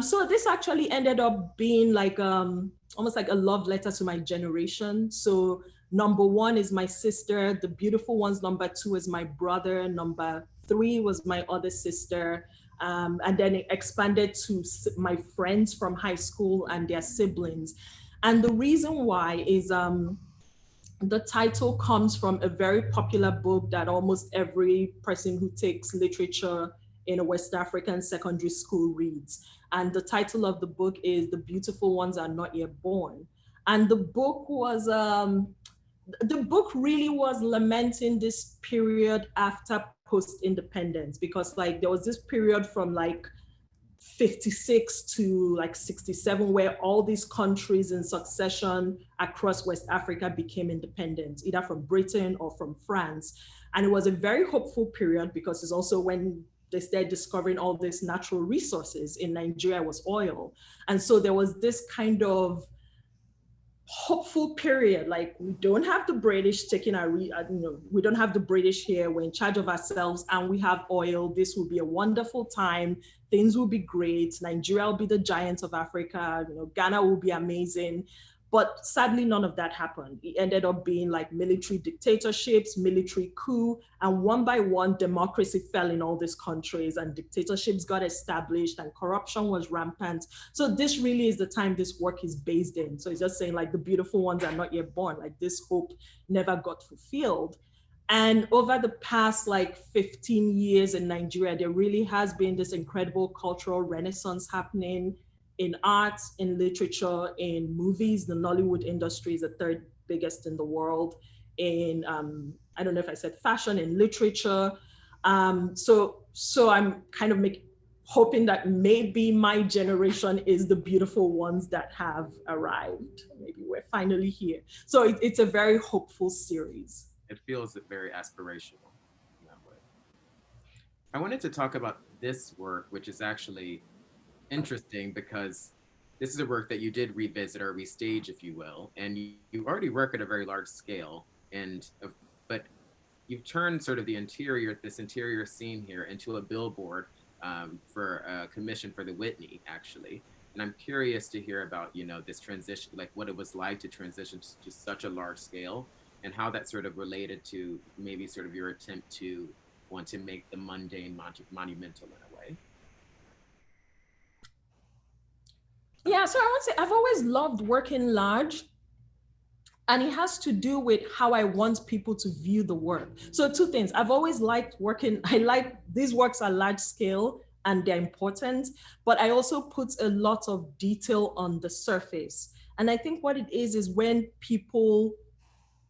So this actually ended up being like almost like a love letter to my generation. So number 1 is my sister, the beautiful ones. Number 2 is my brother. Number 3 was my other sister. And then it expanded to my friends from high school and their siblings. And the reason why is, the title comes from a very popular book that almost every person who takes literature in a West African secondary school reads. And the title of the book is The Beautiful Ones Are Not Yet Born. And the book was the book really was lamenting this period after post-independence, because like there was this period from like 56 to like 67 where all these countries in succession across West Africa became independent, either from Britain or from France. And it was a very hopeful period because it's also when they started discovering all these natural resources. In Nigeria was oil. And so there was this kind of hopeful period, like we don't have the British taking our, we don't have the British here, we're in charge of ourselves and we have oil. This will be a wonderful time. Things will be great. Nigeria will be the giant of Africa. Ghana will be amazing. But sadly, none of that happened. It ended up being like military dictatorships, military coup, and one by one, democracy fell in all these countries and dictatorships got established and corruption was rampant. So this really is the time this work is based in. So it's just saying like the beautiful ones are not yet born, like this hope never got fulfilled. And over the past like 15 years in Nigeria, there really has been this incredible cultural renaissance happening in art, in literature, in movies. The Nollywood industry is the third biggest in the world. In, I don't know if I said fashion, in literature. So I'm kind of hoping that maybe my generation is the beautiful ones that have arrived. Maybe we're finally here. So it's a very hopeful series. It feels very aspirational in that way. I wanted to talk about this work, which is actually interesting because this is a work that you did revisit or restage, if you will, and you already work at a very large scale, but you've turned sort of this interior scene here into a billboard for a commission for the Whitney, actually. And I'm curious to hear about, this transition, like what it was like to transition to such a large scale and how that sort of related to maybe sort of your attempt to want to make the mundane monumental in a way. Yeah, so I would say I've always loved working large, and it has to do with how I want people to view the work. So two things, I've always liked working, these works are large scale and they're important, but I also put a lot of detail on the surface. And I think what it is when people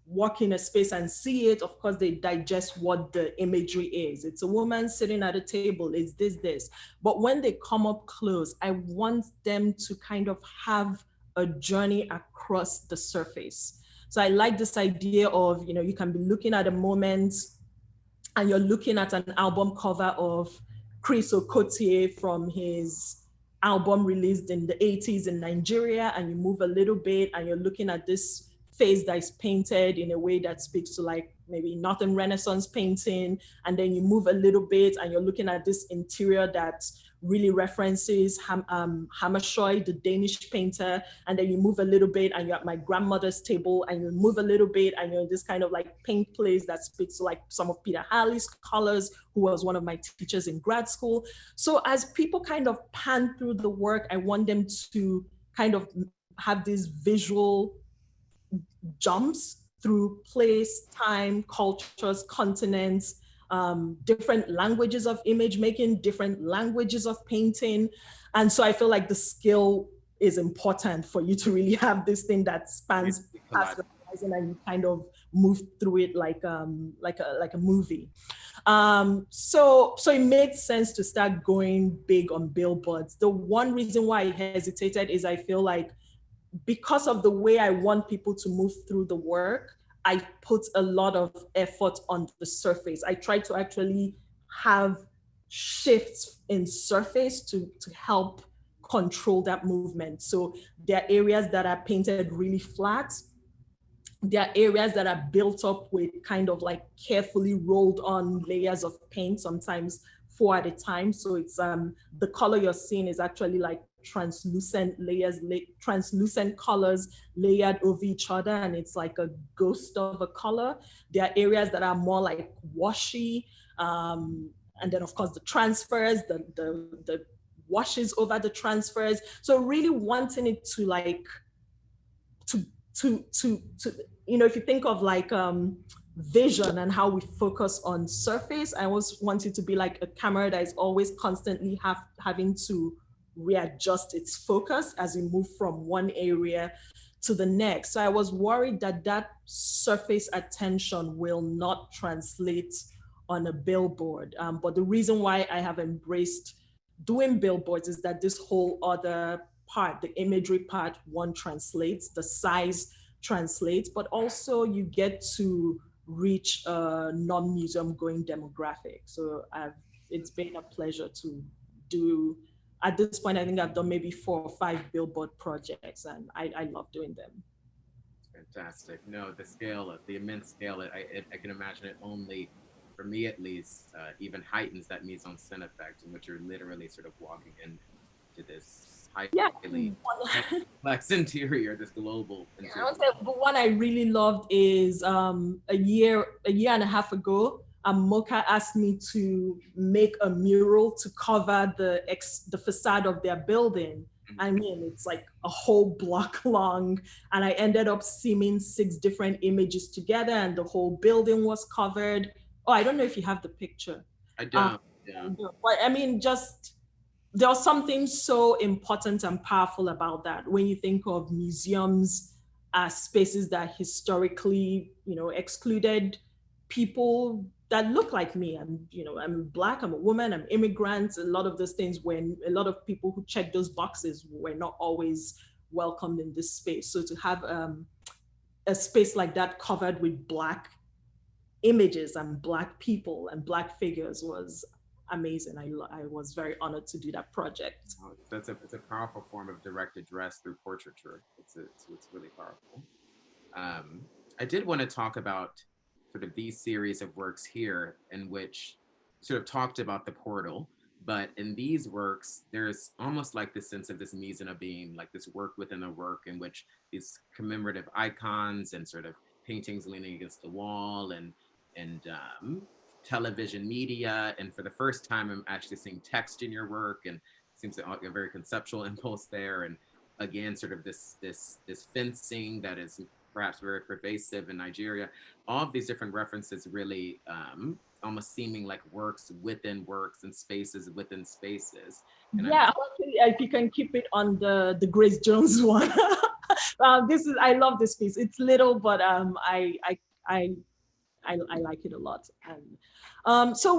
walk in a space and see it, of course, they digest what the imagery is. It's a woman sitting at a table, it's this. But when they come up close, I want them to kind of have a journey across the surface. So I like this idea of, you can be looking at a moment and you're looking at an album cover of Chris Okotie from his album released in the 80s in Nigeria, and you move a little bit and you're looking at this face that is painted in a way that speaks to like maybe Northern Renaissance painting, and then you move a little bit and you're looking at this interior that really references Hammershøi, the Danish painter, and then you move a little bit and you're at my grandmother's table, and you move a little bit and you're in this kind of like paint place that speaks to like some of Peter Halley's colors, who was one of my teachers in grad school. So as people kind of pan through the work, I want them to kind of have these visual jumps through place, time, cultures, continents, different languages of image making, different languages of painting. And so I feel like the skill is important for you to really have this thing that spans past the horizon and you kind of move through it like a movie. So it made sense to start going big on billboards. The one reason why I hesitated is I feel like because of the way I want people to move through the work, I put a lot of effort on the surface. I try to actually have shifts in surface to help control that movement. So there are areas that are painted really flat. There are areas that are built up with kind of like carefully rolled on layers of paint, sometimes 4 at a time. So it's the color you're seeing is actually like translucent layers, translucent colors layered over each other, and it's like a ghost of a color. There are areas that are more like washy, and then of course the transfers, the washes over the transfers. So really wanting it to like to if you think of like vision and how we focus on surface, I always want it to be like a camera that is always constantly having to readjust its focus as we move from one area to the next. So I was worried that that surface attention will not translate on a billboard. But the reason why I have embraced doing billboards is that this whole other part, the imagery part, one translates, the size translates, but also you get to reach a non-museum going demographic. So it's been a pleasure to do. At this point, I think I've done maybe 4 or 5 billboard projects, and I love doing them. Fantastic. No, the scale, the immense scale, I can imagine it only, for me at least, even heightens that mise-en-scène effect in which you're literally sort of walking into this highly complex interior, this global interior. I would say the one I really loved is a year and a half ago, Mocha asked me to make a mural to cover the facade of their building. I mean, it's like a whole block long, and I ended up seaming 6 different images together, and the whole building was covered. Oh, I don't know if you have the picture. I don't. Yeah. But I mean, just there was something so important and powerful about that when you think of museums as spaces that historically, excluded people that look like me. I'm Black, I'm a woman, I'm immigrant. A lot of those things, when a lot of people who check those boxes were not always welcomed in this space. So to have a space like that covered with Black images and Black people and Black figures was amazing. I was very honored to do that project. Oh, it's a powerful form of direct address through portraiture. It's really powerful. I did want to talk about sort of these series of works here in which sort of talked about the portal, but in these works, there's almost like this sense of this mise en being, like this work within a work in which these commemorative icons and sort of paintings leaning against the wall and television media. And for the first time, I'm actually seeing text in your work, and it seems like a very conceptual impulse there. And again, sort of this fencing that is perhaps very pervasive in Nigeria. All of these different references really almost seeming like works within works and spaces within spaces. And yeah, actually, if you can keep it on the Grace Jones one. I love this piece. It's little, but I like it a lot. And so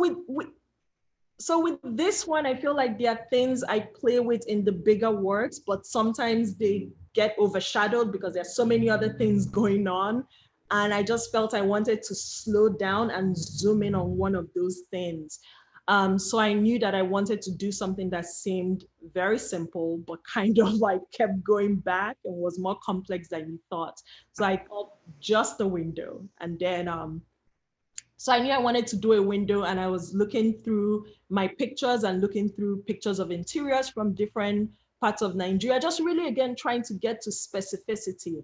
with this one, I feel like there are things I play with in the bigger works, but sometimes they get overshadowed because there's so many other things going on. And I just felt I wanted to slow down and zoom in on one of those things. So I knew that I wanted to do something that seemed very simple, but kind of like kept going back and was more complex than you thought. So I thought just a window. And then, so I knew I wanted to do a window, and I was looking through my pictures and looking through pictures of interiors from different parts of Nigeria, just really, again, trying to get to specificity.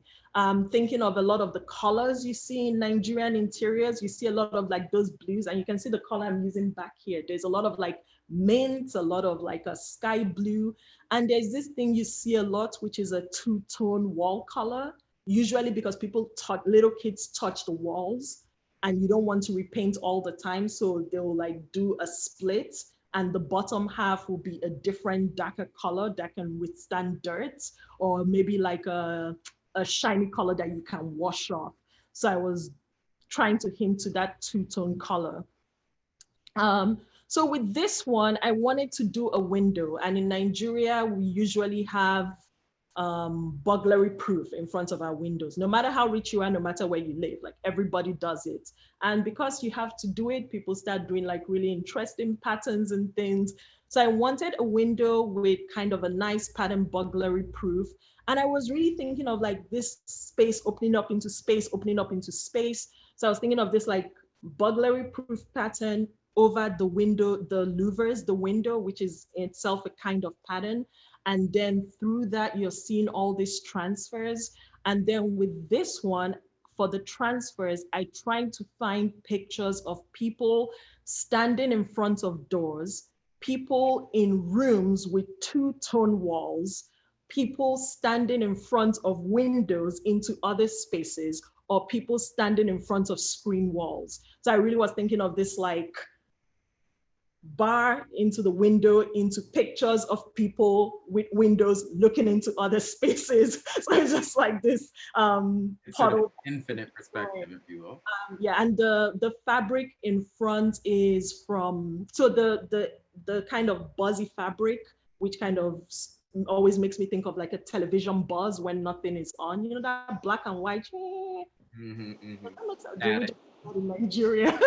Thinking of a lot of the colors you see in Nigerian interiors. You see a lot of like those blues, and you can see the color I'm using back here. There's a lot of like mint, a lot of like a sky blue. And there's this thing you see a lot, which is a 2-tone wall color, usually because little kids touch the walls and you don't want to repaint all the time. So they'll like do a split, and the bottom half will be a different darker color that can withstand dirt, or maybe like a shiny color that you can wash off. So I was trying to hint to that 2-tone color. So with this one, I wanted to do a window. And in Nigeria, we usually have burglary proof in front of our windows. No matter how rich you are, no matter where you live, like everybody does it. And because you have to do it, people start doing like really interesting patterns and things. So I wanted a window with kind of a nice pattern, burglary proof. And I was really thinking of like this space opening up into space, opening up into space. So I was thinking of this like burglary proof pattern over the window, the louvers, the window, which is in itself a kind of pattern. And then through that, you're seeing all these transfers. And then with this one, for the transfers, I tried to find pictures of people standing in front of doors, people in rooms with 2-tone walls, people standing in front of windows into other spaces, or people standing in front of screen walls. So I really was thinking of this like bar into the window into pictures of people with windows looking into other spaces. So it's just like this It's sort of puddle. infinite perspective, if you will. Yeah, and the fabric in front is from, so the kind of buzzy fabric, which kind of always makes me think of like a television buzz when nothing is on, you know, that black and white. That looks like in Nigeria.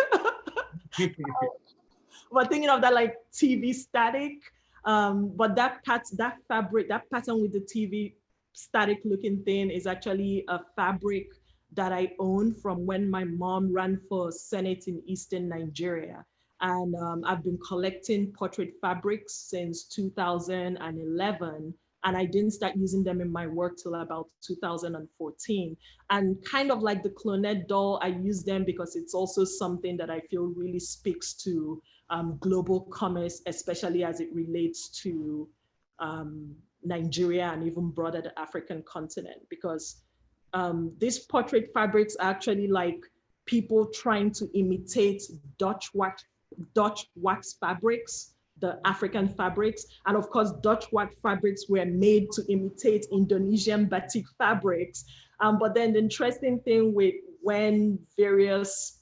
But thinking of that like TV static, but that fabric, that pattern with the TV static looking thing is actually a fabric that I own from when my mom ran for Senate in Eastern Nigeria. And I've been collecting portrait fabrics since 2011. And I didn't start using them in my work till about 2014. And kind of like the Clonet Doll, I use them because it's also something that I feel really speaks to global commerce, especially as it relates to Nigeria and even broader the African continent, because these portrait fabrics are actually like people trying to imitate Dutch wax fabrics, the African fabrics. And of course, Dutch wax fabrics were made to imitate Indonesian batik fabrics. But then the interesting thing with when various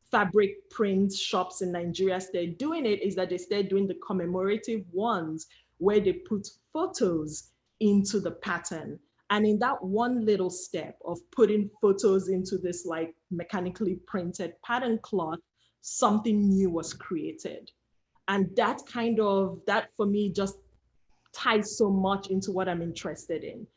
fabric print shops in Nigeria started doing it is that they started doing the commemorative ones where they put photos into the pattern. And in that one little step of putting photos into this like mechanically printed pattern cloth, something new was created. And that for me just ties so much into what I'm interested in.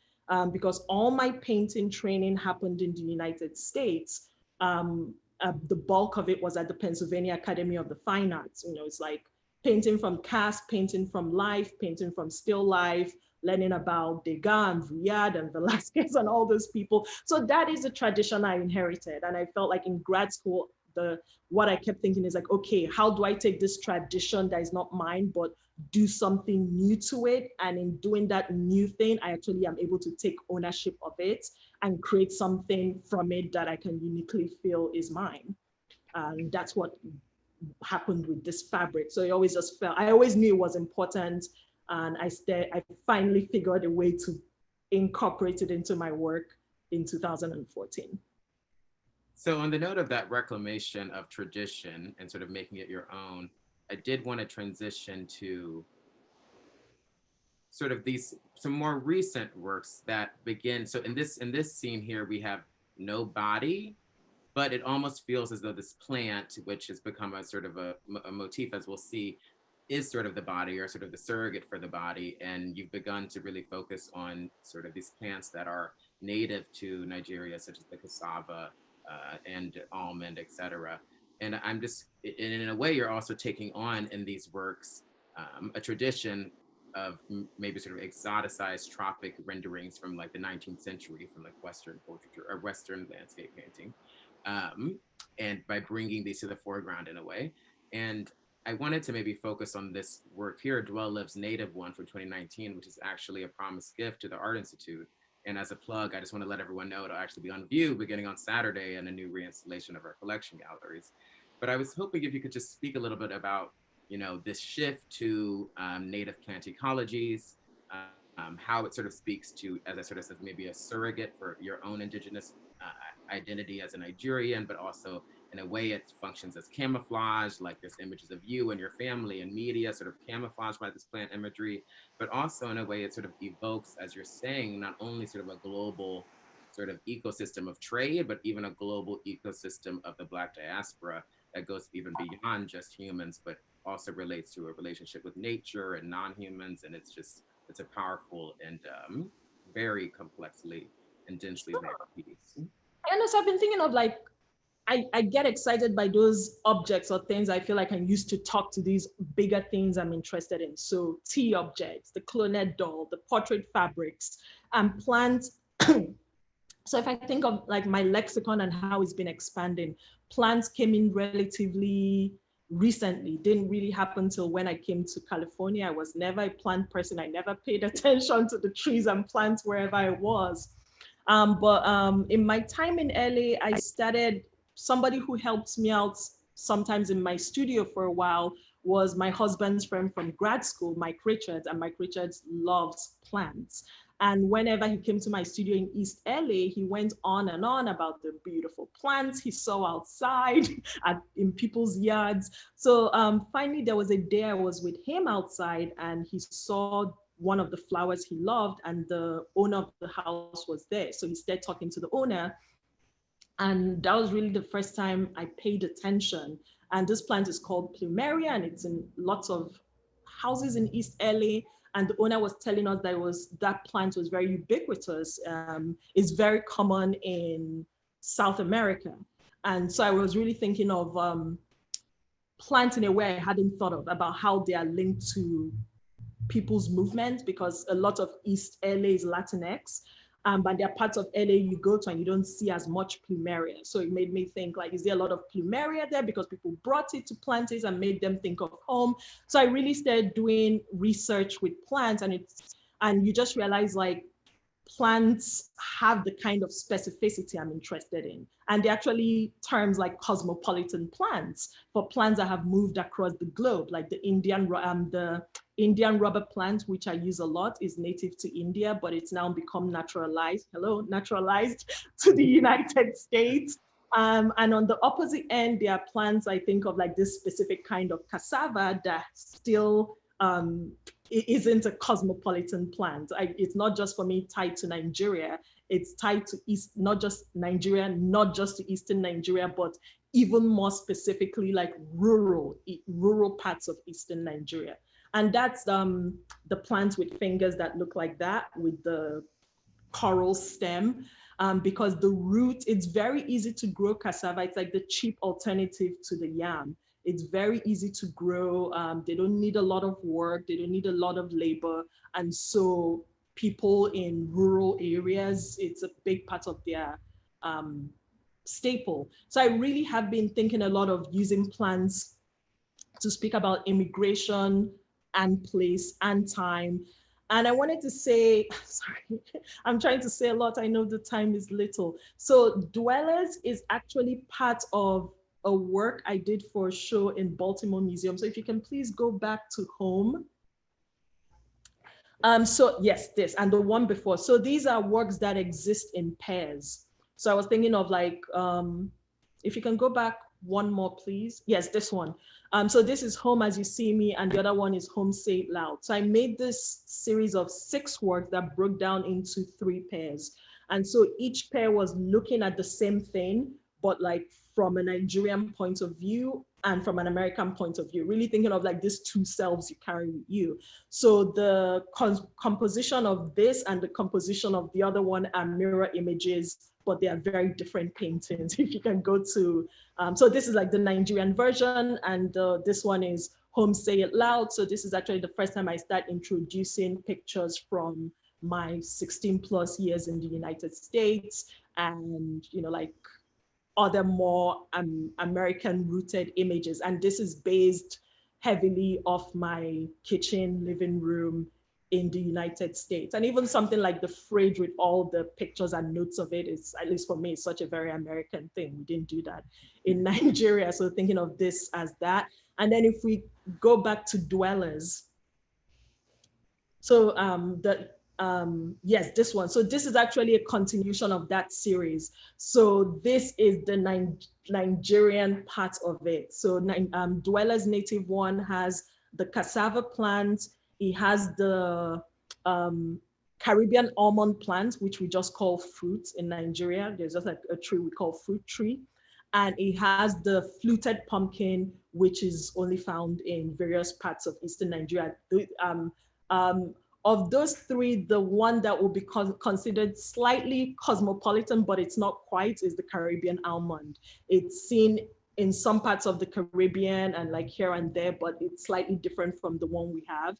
Because all my painting training happened in the United States. The bulk of it was at the Pennsylvania Academy of the Fine Arts. You know, it's like painting from cast, painting from life, painting from still life, learning about Degas and Vuillard and Velasquez and all those people. So that is a tradition I inherited. And I felt like in grad school, what I kept thinking is like, okay, how do I take this tradition that is not mine, but do something new to it? And in doing that new thing, I actually am able to take ownership of it and create something from it that I can uniquely feel is mine. And that's what happened with this fabric. So I always knew it was important. And I finally figured a way to incorporate it into my work in 2014. So on the note of that reclamation of tradition and sort of making it your own, I did want to transition to sort of some more recent works that begin. So in this scene here, we have no body, but it almost feels as though this plant, which has become a sort of a motif, as we'll see, is sort of the body or sort of the surrogate for the body. And you've begun to really focus on sort of these plants that are native to Nigeria, such as the cassava and almond, etc. And I'm just, in a way, you're also taking on in these works a tradition of maybe sort of exoticized tropic renderings from like the 19th century, from like Western portraiture or Western landscape painting. And by bringing these to the foreground in a way. And I wanted to maybe focus on this work here, Dwell Lives Native one from 2019, which is actually a promised gift to the Art Institute. And as a plug, I just want to let everyone know it'll actually be on view beginning on Saturday in a new reinstallation of our collection galleries. But I was hoping if you could just speak a little bit about, you know, this shift to native plant ecologies, how it sort of speaks to, as I sort of said, maybe a surrogate for your own indigenous identity as a Nigerian, but also in a way it functions as camouflage, like there's images of you and your family and media sort of camouflaged by this plant imagery, but also in a way it sort of evokes, as you're saying, not only sort of a global sort of ecosystem of trade, but even a global ecosystem of the Black diaspora that goes even beyond just humans, but also relates to a relationship with nature and non-humans. And it's a powerful and very complexly and densely layered piece. And as I've been thinking of like, I get excited by those objects or things I feel like I can use to talk to these bigger things I'm interested in. So tea objects, the Clonet Doll, the portrait fabrics, and plants. So if I think of like my lexicon and how it's been expanding, plants came in relatively recently. Didn't really happen until when I came to California. I was never a plant person. I never paid attention to the trees and plants wherever I was. But in my time in LA, I started, somebody who helped me out sometimes in my studio for a while was my husband's friend from grad school, Mike Richards, and Mike Richards loves plants. And whenever he came to my studio in East LA, he went on and on about the beautiful plants he saw outside in people's yards. So finally, there was a day I was with him outside and he saw one of the flowers he loved and the owner of the house was there. So he started talking to the owner. And that was really the first time I paid attention. And this plant is called plumeria, and it's in lots of houses in East LA. And the owner was telling us that plant was very ubiquitous. It's very common in South America. And so I was really thinking of plants in a way I hadn't thought of, about how they are linked to people's movement, because a lot of East LA is Latinx. But there are parts of LA you go to and you don't see as much plumeria. So it made me think, like, is there a lot of plumeria there because people brought it to plant it and made them think of home? So I really started doing research with plants, and you just realize, like, plants have the kind of specificity I'm interested in. And they're actually terms like cosmopolitan plants for plants that have moved across the globe, like the Indian rubber plant, which I use a lot, is native to India, but it's now become naturalized to the United States. And on the opposite end, there are plants I think of, like this specific kind of cassava that still it isn't a cosmopolitan plant. It's not just for me tied to Nigeria. It's tied to not just Nigeria, not just to Eastern Nigeria, but even more specifically, like rural parts of Eastern Nigeria. And that's the plants with fingers that look like that, with the coral stem. Because the root, it's very easy to grow cassava. It's like the cheap alternative to the yam. It's very easy to grow. They don't need a lot of work. They don't need a lot of labor. And so people in rural areas, it's a big part of their staple. So I really have been thinking a lot of using plants to speak about immigration and place and time. And I wanted to say, sorry, I'm trying to say a lot. I know the time is little. So Dwellers is actually part of a work I did for a show in Baltimore Museum. So if you can please go back to home. So yes, this and the one before. So these are works that exist in pairs. So I was thinking of, like, if you can go back one more, please. Yes, this one. So this is Home as You See Me, and the other one is Home Say It Loud. So I made this series of 6 works that broke down into 3 pairs. And so each pair was looking at the same thing, but like from a Nigerian point of view and from an American point of view, really thinking of like these 2 selves you carry with you. So the composition of this and the composition of the other one are mirror images, but they are very different paintings. If you can go to, so this is like the Nigerian version, and this one is Home Say It Loud. So this is actually the first time I start introducing pictures from my 16+ years in the United States, and, you know, like other more American rooted images. And this is based heavily off my kitchen, living room in the United States. And even something like the fridge with all the pictures and notes of it is, at least for me, such a very American thing. We didn't do that in Nigeria. So thinking of this as that. And then if we go back to Dwellers, so yes, this one. So this is actually a continuation of that series. So this is the Nigerian part of it. So Dwellers native one has the cassava plant. It has the Caribbean almond plant, which we just call fruit in Nigeria. There's just like a tree we call fruit tree. And it has the fluted pumpkin, which is only found in various parts of Eastern Nigeria. Of those 3, the one that will be considered slightly cosmopolitan, but it's not quite, is the Caribbean almond. It's seen in some parts of the Caribbean and like here and there, but it's slightly different from the one we have.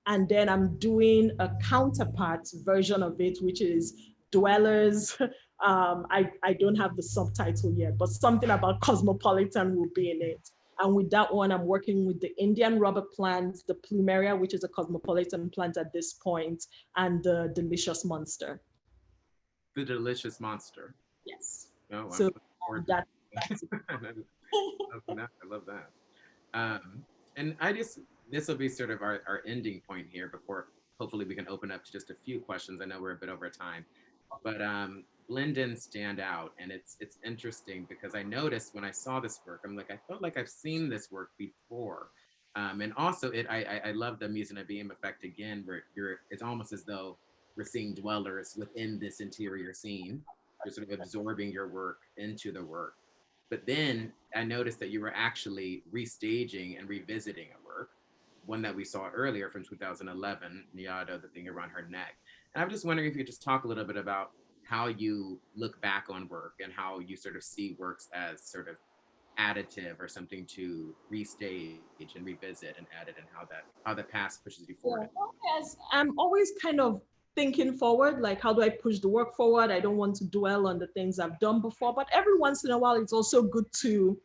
And then I'm doing a counterpart version of it, which is Dwellers. I don't have the subtitle yet, but something about cosmopolitan will be in it. And with that one, I'm working with the Indian rubber plant, the plumeria, which is a cosmopolitan plant at this point, and the delicious monster. The delicious monster. Yes. Oh, so I'm that's it. I love that. And this will be sort of our ending point here before hopefully we can open up to just a few questions. I know we're a bit over time, but blend in, stand out. And it's interesting because I noticed when I saw this work, I'm like, I felt like I've seen this work before. And also I love the mise en abîme effect again, where it's almost as though we're seeing dwellers within this interior scene. You're sort of absorbing your work into the work. But then I noticed that you were actually restaging and revisiting a work, one that we saw earlier from 2011, Nyado, the thing around her neck. And I'm just wondering if you could just talk a little bit about how you look back on work and how you sort of see works as sort of additive or something to restage and revisit and edit, and how the past pushes you Yeah. forward. Yes, I'm always kind of thinking forward, like how do I push the work forward? I don't want to dwell on the things I've done before, but every once in a while, it's also good to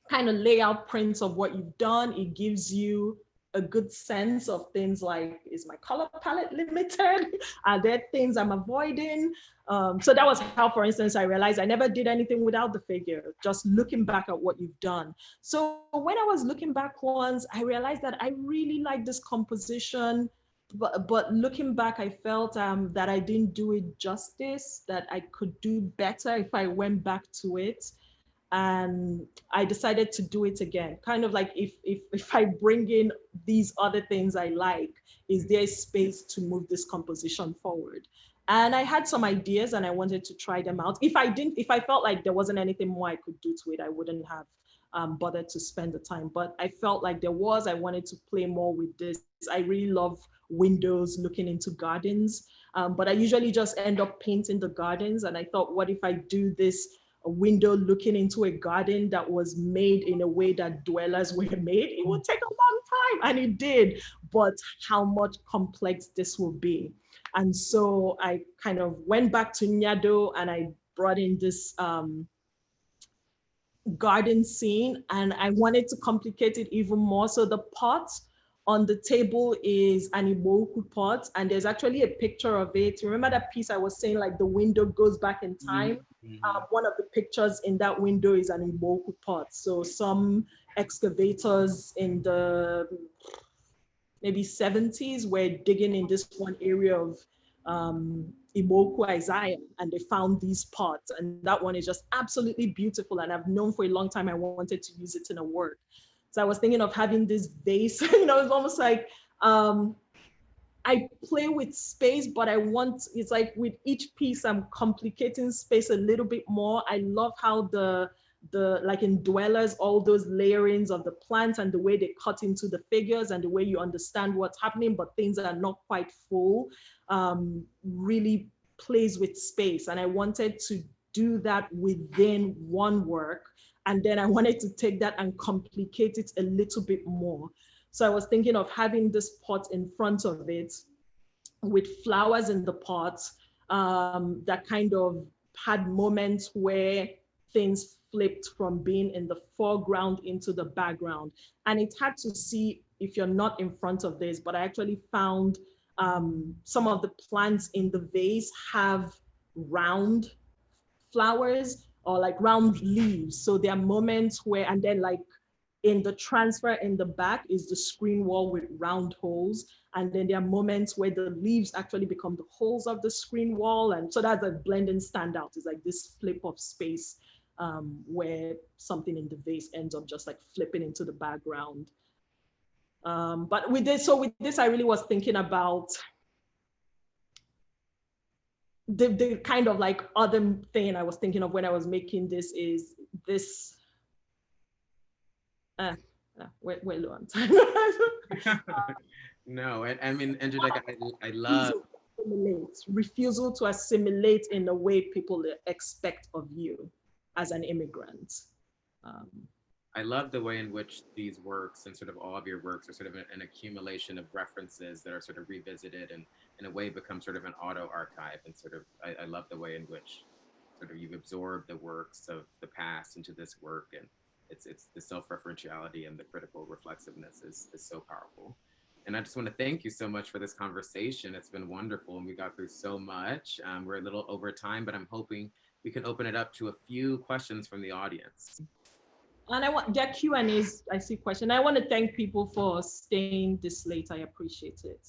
kind of lay out prints of what you've done. It gives you a good sense of things like, is my color palette limited? Are there things I'm avoiding? So that was how, for instance, I realized I never did anything without the figure, just looking back at what you've done. So when I was looking back once, I realized that I really like this composition, but looking back, I felt that I didn't do it justice, that I could do better if I went back to it. And I decided to do it again. Kind of like, if I bring in these other things I like, is there space to move this composition forward? And I had some ideas and I wanted to try them out. If I felt like there wasn't anything more I could do to it, I wouldn't have bothered to spend the time. But I felt like I wanted to play more with this. I really love windows looking into gardens, but I usually just end up painting the gardens. And I thought, what if I do this a window looking into a garden that was made in a way that dwellers were made? It would take a long time, and it did, but how much complex this will be. And so I kind of went back to Nyado and I brought in this garden scene, and I wanted to complicate it even more. So the pot on the table is an Imoku pot, and there's actually a picture of it. Remember that piece I was saying, like the window goes back in time? Mm-hmm. One of the pictures in that window is an Imoku pot. So some excavators in the maybe 70s were digging in this one area of Imoku, Isaiah, and they found these pots. And that one is just absolutely beautiful. And I've known for a long time I wanted to use it in a work. So I was thinking of having this vase, it's almost like I play with space, but it's like with each piece, I'm complicating space a little bit more. I love how the like in Dwellers, all those layerings of the plants and the way they cut into the figures and the way you understand what's happening, but things are not quite full, really plays with space. And I wanted to do that within one work. And then I wanted to take that and complicate it a little bit more. So I was thinking of having this pot in front of it with flowers in the pot, that kind of had moments where things flipped from being in the foreground into the background. And it's hard to see if you're not in front of this, but I actually found some of the plants in the vase have round flowers or like round leaves. So there are moments where, and then like in the transfer in the back is the screen wall with round holes. And then there are moments where the leaves actually become the holes of the screen wall. And so that's a blending standout. It's like this flip of space where something in the vase ends up just like flipping into the background. But with this, I really was thinking about the kind of like other thing I was thinking of when I was making this is this, we're low on time. No, and I mean, Njideka, I love refusal to assimilate in the way people expect of you as an immigrant. I love the way in which these works and sort of all of your works are sort of an accumulation of references that are sort of revisited and in a way become sort of an auto archive. And sort of, I love the way in which sort of you've absorbed the works of the past into this work, and it's the self-referentiality and the critical reflexiveness is so powerful. And I just want to thank you so much for this conversation. It's been wonderful, and we got through so much. We're a little over time, but I'm hoping we can open it up to a few questions from the audience. And I want their Q&As, I see question. I want to thank people for staying this late. I appreciate it.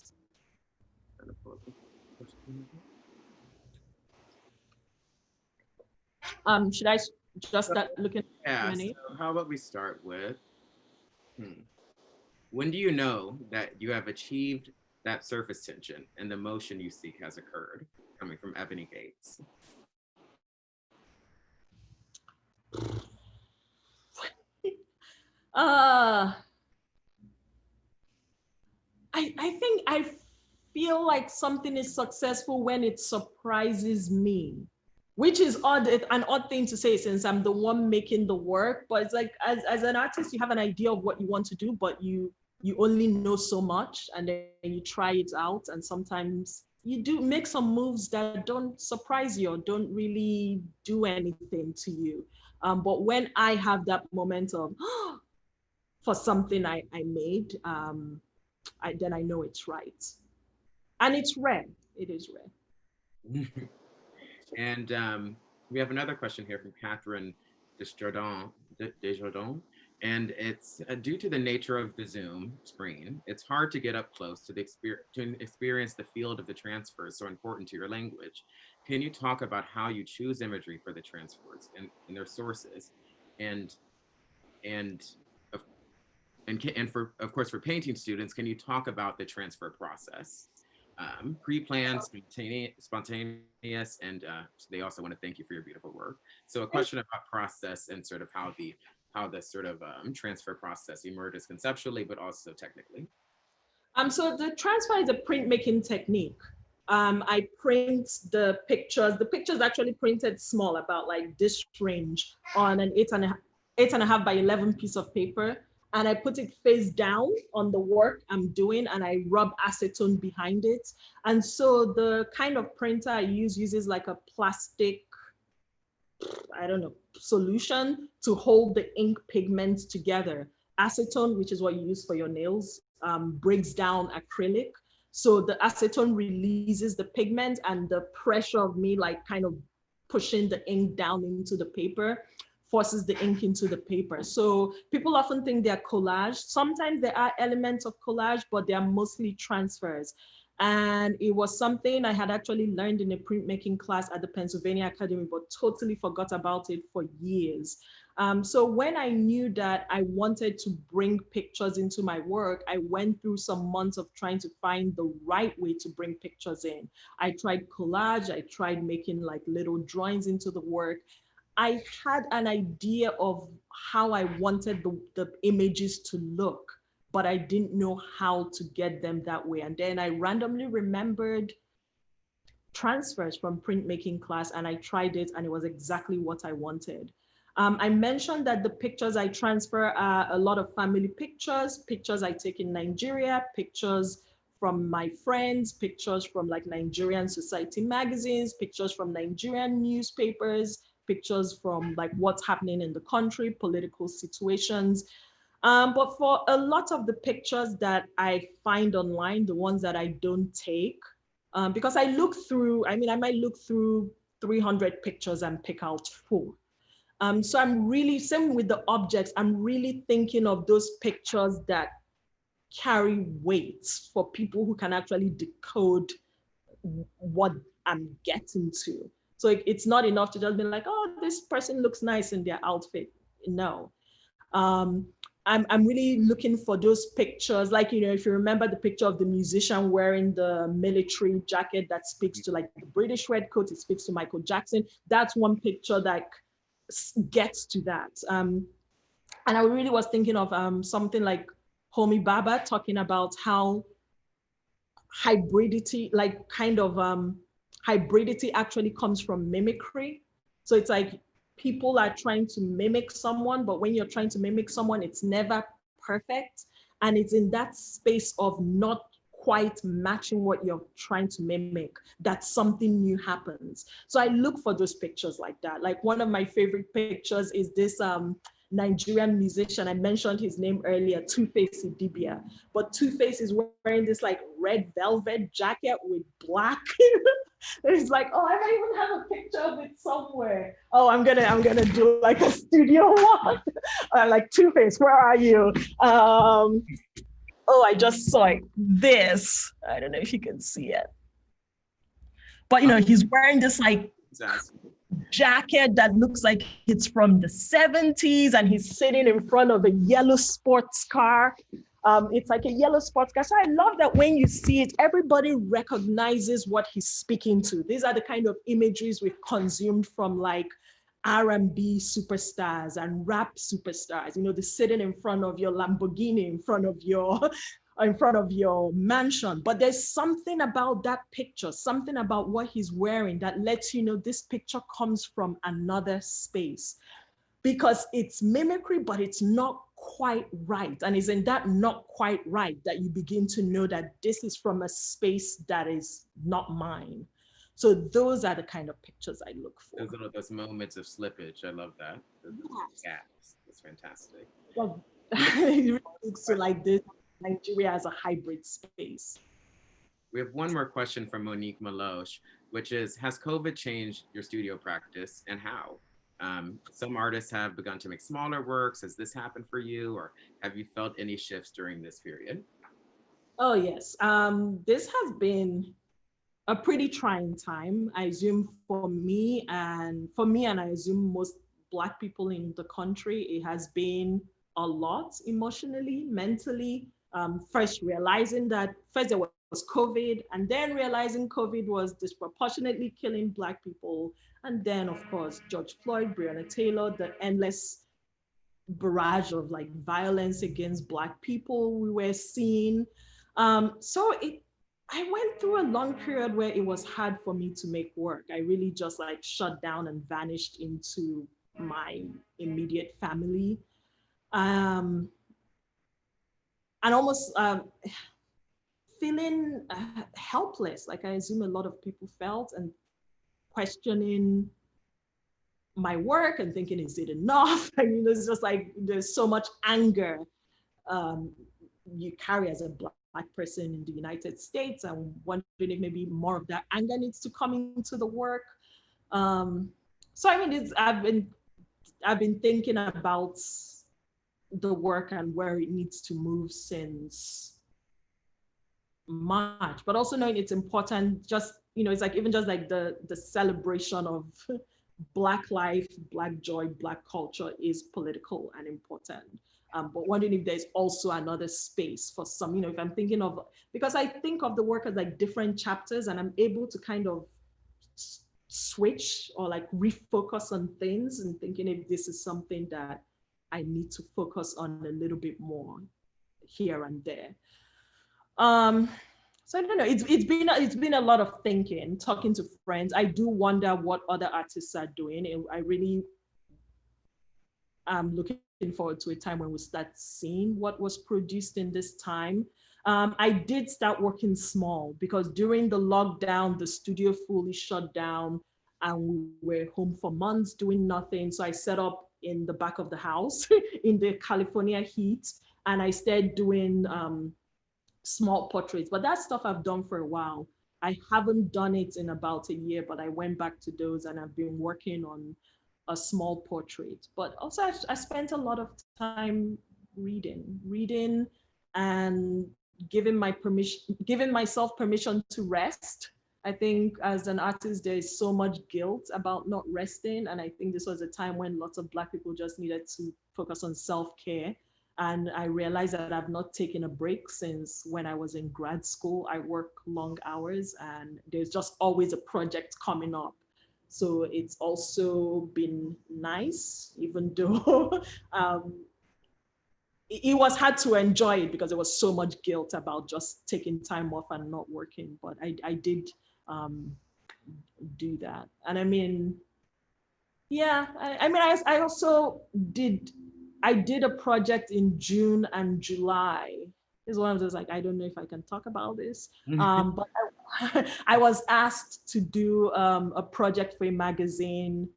Should I just start looking Yeah, at Q&A? so how about we start with, when do you know that you have achieved that surface tension and the motion you seek has occurred? Coming from Ebony Gates. I think I feel like something is successful when it surprises me, which is an odd thing to say since I'm the one making the work. But it's like as an artist, you have an idea of what you want to do, but you only know so much, and then you try it out, and sometimes you do make some moves that don't surprise you or don't really do anything to you. But when I have that moment of for something I made, then I know it's right. And it's rare. It is rare. And we have another question here from Catherine Desjardins. And it's due to the nature of the Zoom screen, it's hard to get up close to experience the field of the transfers so important to your language. Can you talk about how you choose imagery for the transfers and their sources? And for, of course, for painting students, can you talk about the transfer process? Pre-planned, spontaneous, and they also want to thank you for your beautiful work. So a question about process and sort of how the sort of transfer process emerges conceptually, but also technically. So the transfer is a printmaking technique. I print the pictures. The pictures actually printed small, about like this range, on an 8.5 by 11 piece of paper. And I put it face down on the work I'm doing, and I rub acetone behind it. And so the kind of printer I uses like a plastic, I don't know, solution to hold the ink pigments together. Acetone, which is what you use for your nails, breaks down acrylic. So the acetone releases the pigment, and the pressure of me like kind of pushing the ink down into the paper forces the ink into the paper. So people often think they're collage. Sometimes there are elements of collage, but they are mostly transfers. And it was something I had actually learned in a printmaking class at the Pennsylvania Academy, but totally forgot about it for years. So when I knew that I wanted to bring pictures into my work, I went through some months of trying to find the right way to bring pictures in. I tried collage, I tried making like little drawings into the work. I had an idea of how I wanted the images to look, but I didn't know how to get them that way. And then I randomly remembered transfers from printmaking class, and I tried it, and it was exactly what I wanted. I mentioned that the pictures I transfer are a lot of family pictures, pictures I take in Nigeria, pictures from my friends, pictures from like Nigerian society magazines, pictures from Nigerian newspapers, pictures from like what's happening in the country, political situations. But for a lot of the pictures that I find online, the ones that I don't take, because I look through, I might look through 300 pictures and pick out 4. So I'm really, same with the objects, I'm really thinking of those pictures that carry weight for people who can actually decode what I'm getting to. So it's not enough to just be like, oh, this person looks nice in their outfit. No. I'm really looking for those pictures. Like, you know, if you remember the picture of the musician wearing the military jacket that speaks to like the British red coat, it speaks to Michael Jackson. That's one picture that gets to that. And I really was thinking of something like Homi Bhabha talking about how hybridity, like kind of hybridity actually comes from mimicry. So it's like people are trying to mimic someone, but when you're trying to mimic someone, it's never perfect. And it's in that space of not quite matching what you're trying to mimic that something new happens. So I look for those pictures like that. Like one of my favorite pictures is this Nigerian musician. I mentioned his name earlier, Two-Face Idibia. But Two-Face is wearing this like red velvet jacket with black It's like, oh, I might even have a picture of it somewhere. Oh, I'm gonna do like a studio one. Like Two-Face, where are you? Oh, I just saw it. This. I don't know if you can see it. But he's wearing this like jacket that looks like it's from the 70s, and he's sitting in front of a yellow sports car. It's like a yellow sports car. So I love that when you see it, everybody recognizes what he's speaking to. These are the kind of imageries we've consumed from like R&B superstars and rap superstars. They're sitting in front of your Lamborghini, in front of your mansion. But there's something about that picture, something about what he's wearing that lets you know this picture comes from another space, because it's mimicry, but it's not quite right. And it's in that not quite right that you begin to know that this is from a space that is not mine. So those are the kind of pictures I look for. Those moments of slippage. I love that. Gaps. That's fantastic. Well, it really looks like this. Nigeria as a hybrid space. We have one more question from Monique Maloche, which is, has COVID changed your studio practice, and how? Some artists have begun to make smaller works. Has this happened for you, or have you felt any shifts during this period? Oh, yes. This has been a pretty trying time, I assume, for me, and I assume most Black people in the country. It has been a lot emotionally, mentally. First realizing that there was COVID, and then realizing COVID was disproportionately killing Black people. And then, of course, George Floyd, Breonna Taylor, the endless barrage of like violence against Black people we were seeing. I went through a long period where it was hard for me to make work. I really just like shut down and vanished into my immediate family. And almost feeling helpless, like I assume a lot of people felt, and questioning my work and thinking, is it enough? I mean, it's just like, there's so much anger you carry as a Black person in the United States, and wondering if maybe more of that anger needs to come into the work. So I mean, I've been thinking about the work and where it needs to move since March, but also knowing it's important. Just it's like even just like the celebration of Black life, Black joy, Black culture is political and important. But wondering if there's also another space for some, if I'm thinking of, because I think of the work as like different chapters, and I'm able to kind of switch or like refocus on things, and thinking if this is something that I need to focus on a little bit more here and there. So I don't know, it's been a lot of thinking, talking to friends. I do wonder what other artists are doing, and I really am looking forward to a time when we start seeing what was produced in this time. I did start working small, because during the lockdown, the studio fully shut down and we were home for months doing nothing. So I set up in the back of the house in the California heat, and I started doing small portraits. But that stuff I've done for a while. I haven't done it in about a year, but I went back to those, and I've been working on a small portrait. But also I spent a lot of time reading and giving myself permission to rest. I think as an artist, there is so much guilt about not resting. And I think this was a time when lots of Black people just needed to focus on self-care. And I realized that I've not taken a break since when I was in grad school. I work long hours, and there's just always a project coming up. So it's also been nice, even though it was hard to enjoy it because there was so much guilt about just taking time off and not working. But I did do that. And I mean, yeah, I also did a project in June and July. It's one of those, like, I don't know if I can talk about this, but I was asked to do a project for a magazine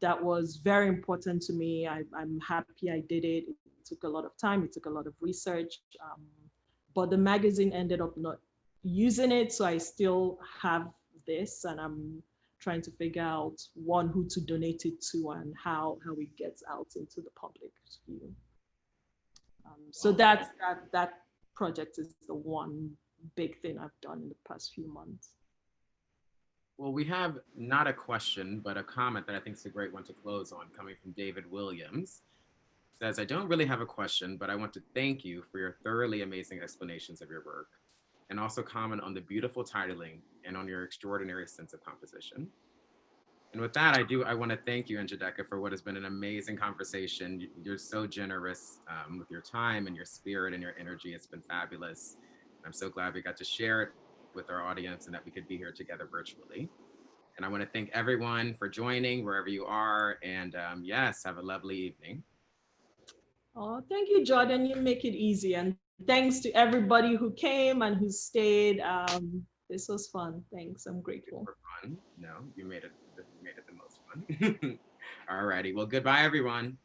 that was very important to me. I'm happy I did it. It took a lot of time. It took a lot of research, but the magazine ended up not using it. So I still have this, and I'm trying to figure out one, who to donate it to, and how it gets out into the public view. So that project is the one big thing I've done in the past few months. Well, we have not a question, but a comment that I think is a great one to close on, coming from David Williams. Says, I don't really have a question, but I want to thank you for your thoroughly amazing explanations of your work, and also comment on the beautiful titling and on your extraordinary sense of composition. And with that, I want to thank you, Njideka, for what has been an amazing conversation. You're so generous with your time and your spirit and your energy. It's been fabulous. I'm so glad we got to share it with our audience and that we could be here together virtually. And I want to thank everyone for joining wherever you are. And yes, have a lovely evening. Oh, thank you, Jordan. You make it easy. And thanks to everybody who came and who stayed. This was fun. Thanks. I'm grateful. Fun. No, you made it the most fun. All righty. Well, goodbye, everyone.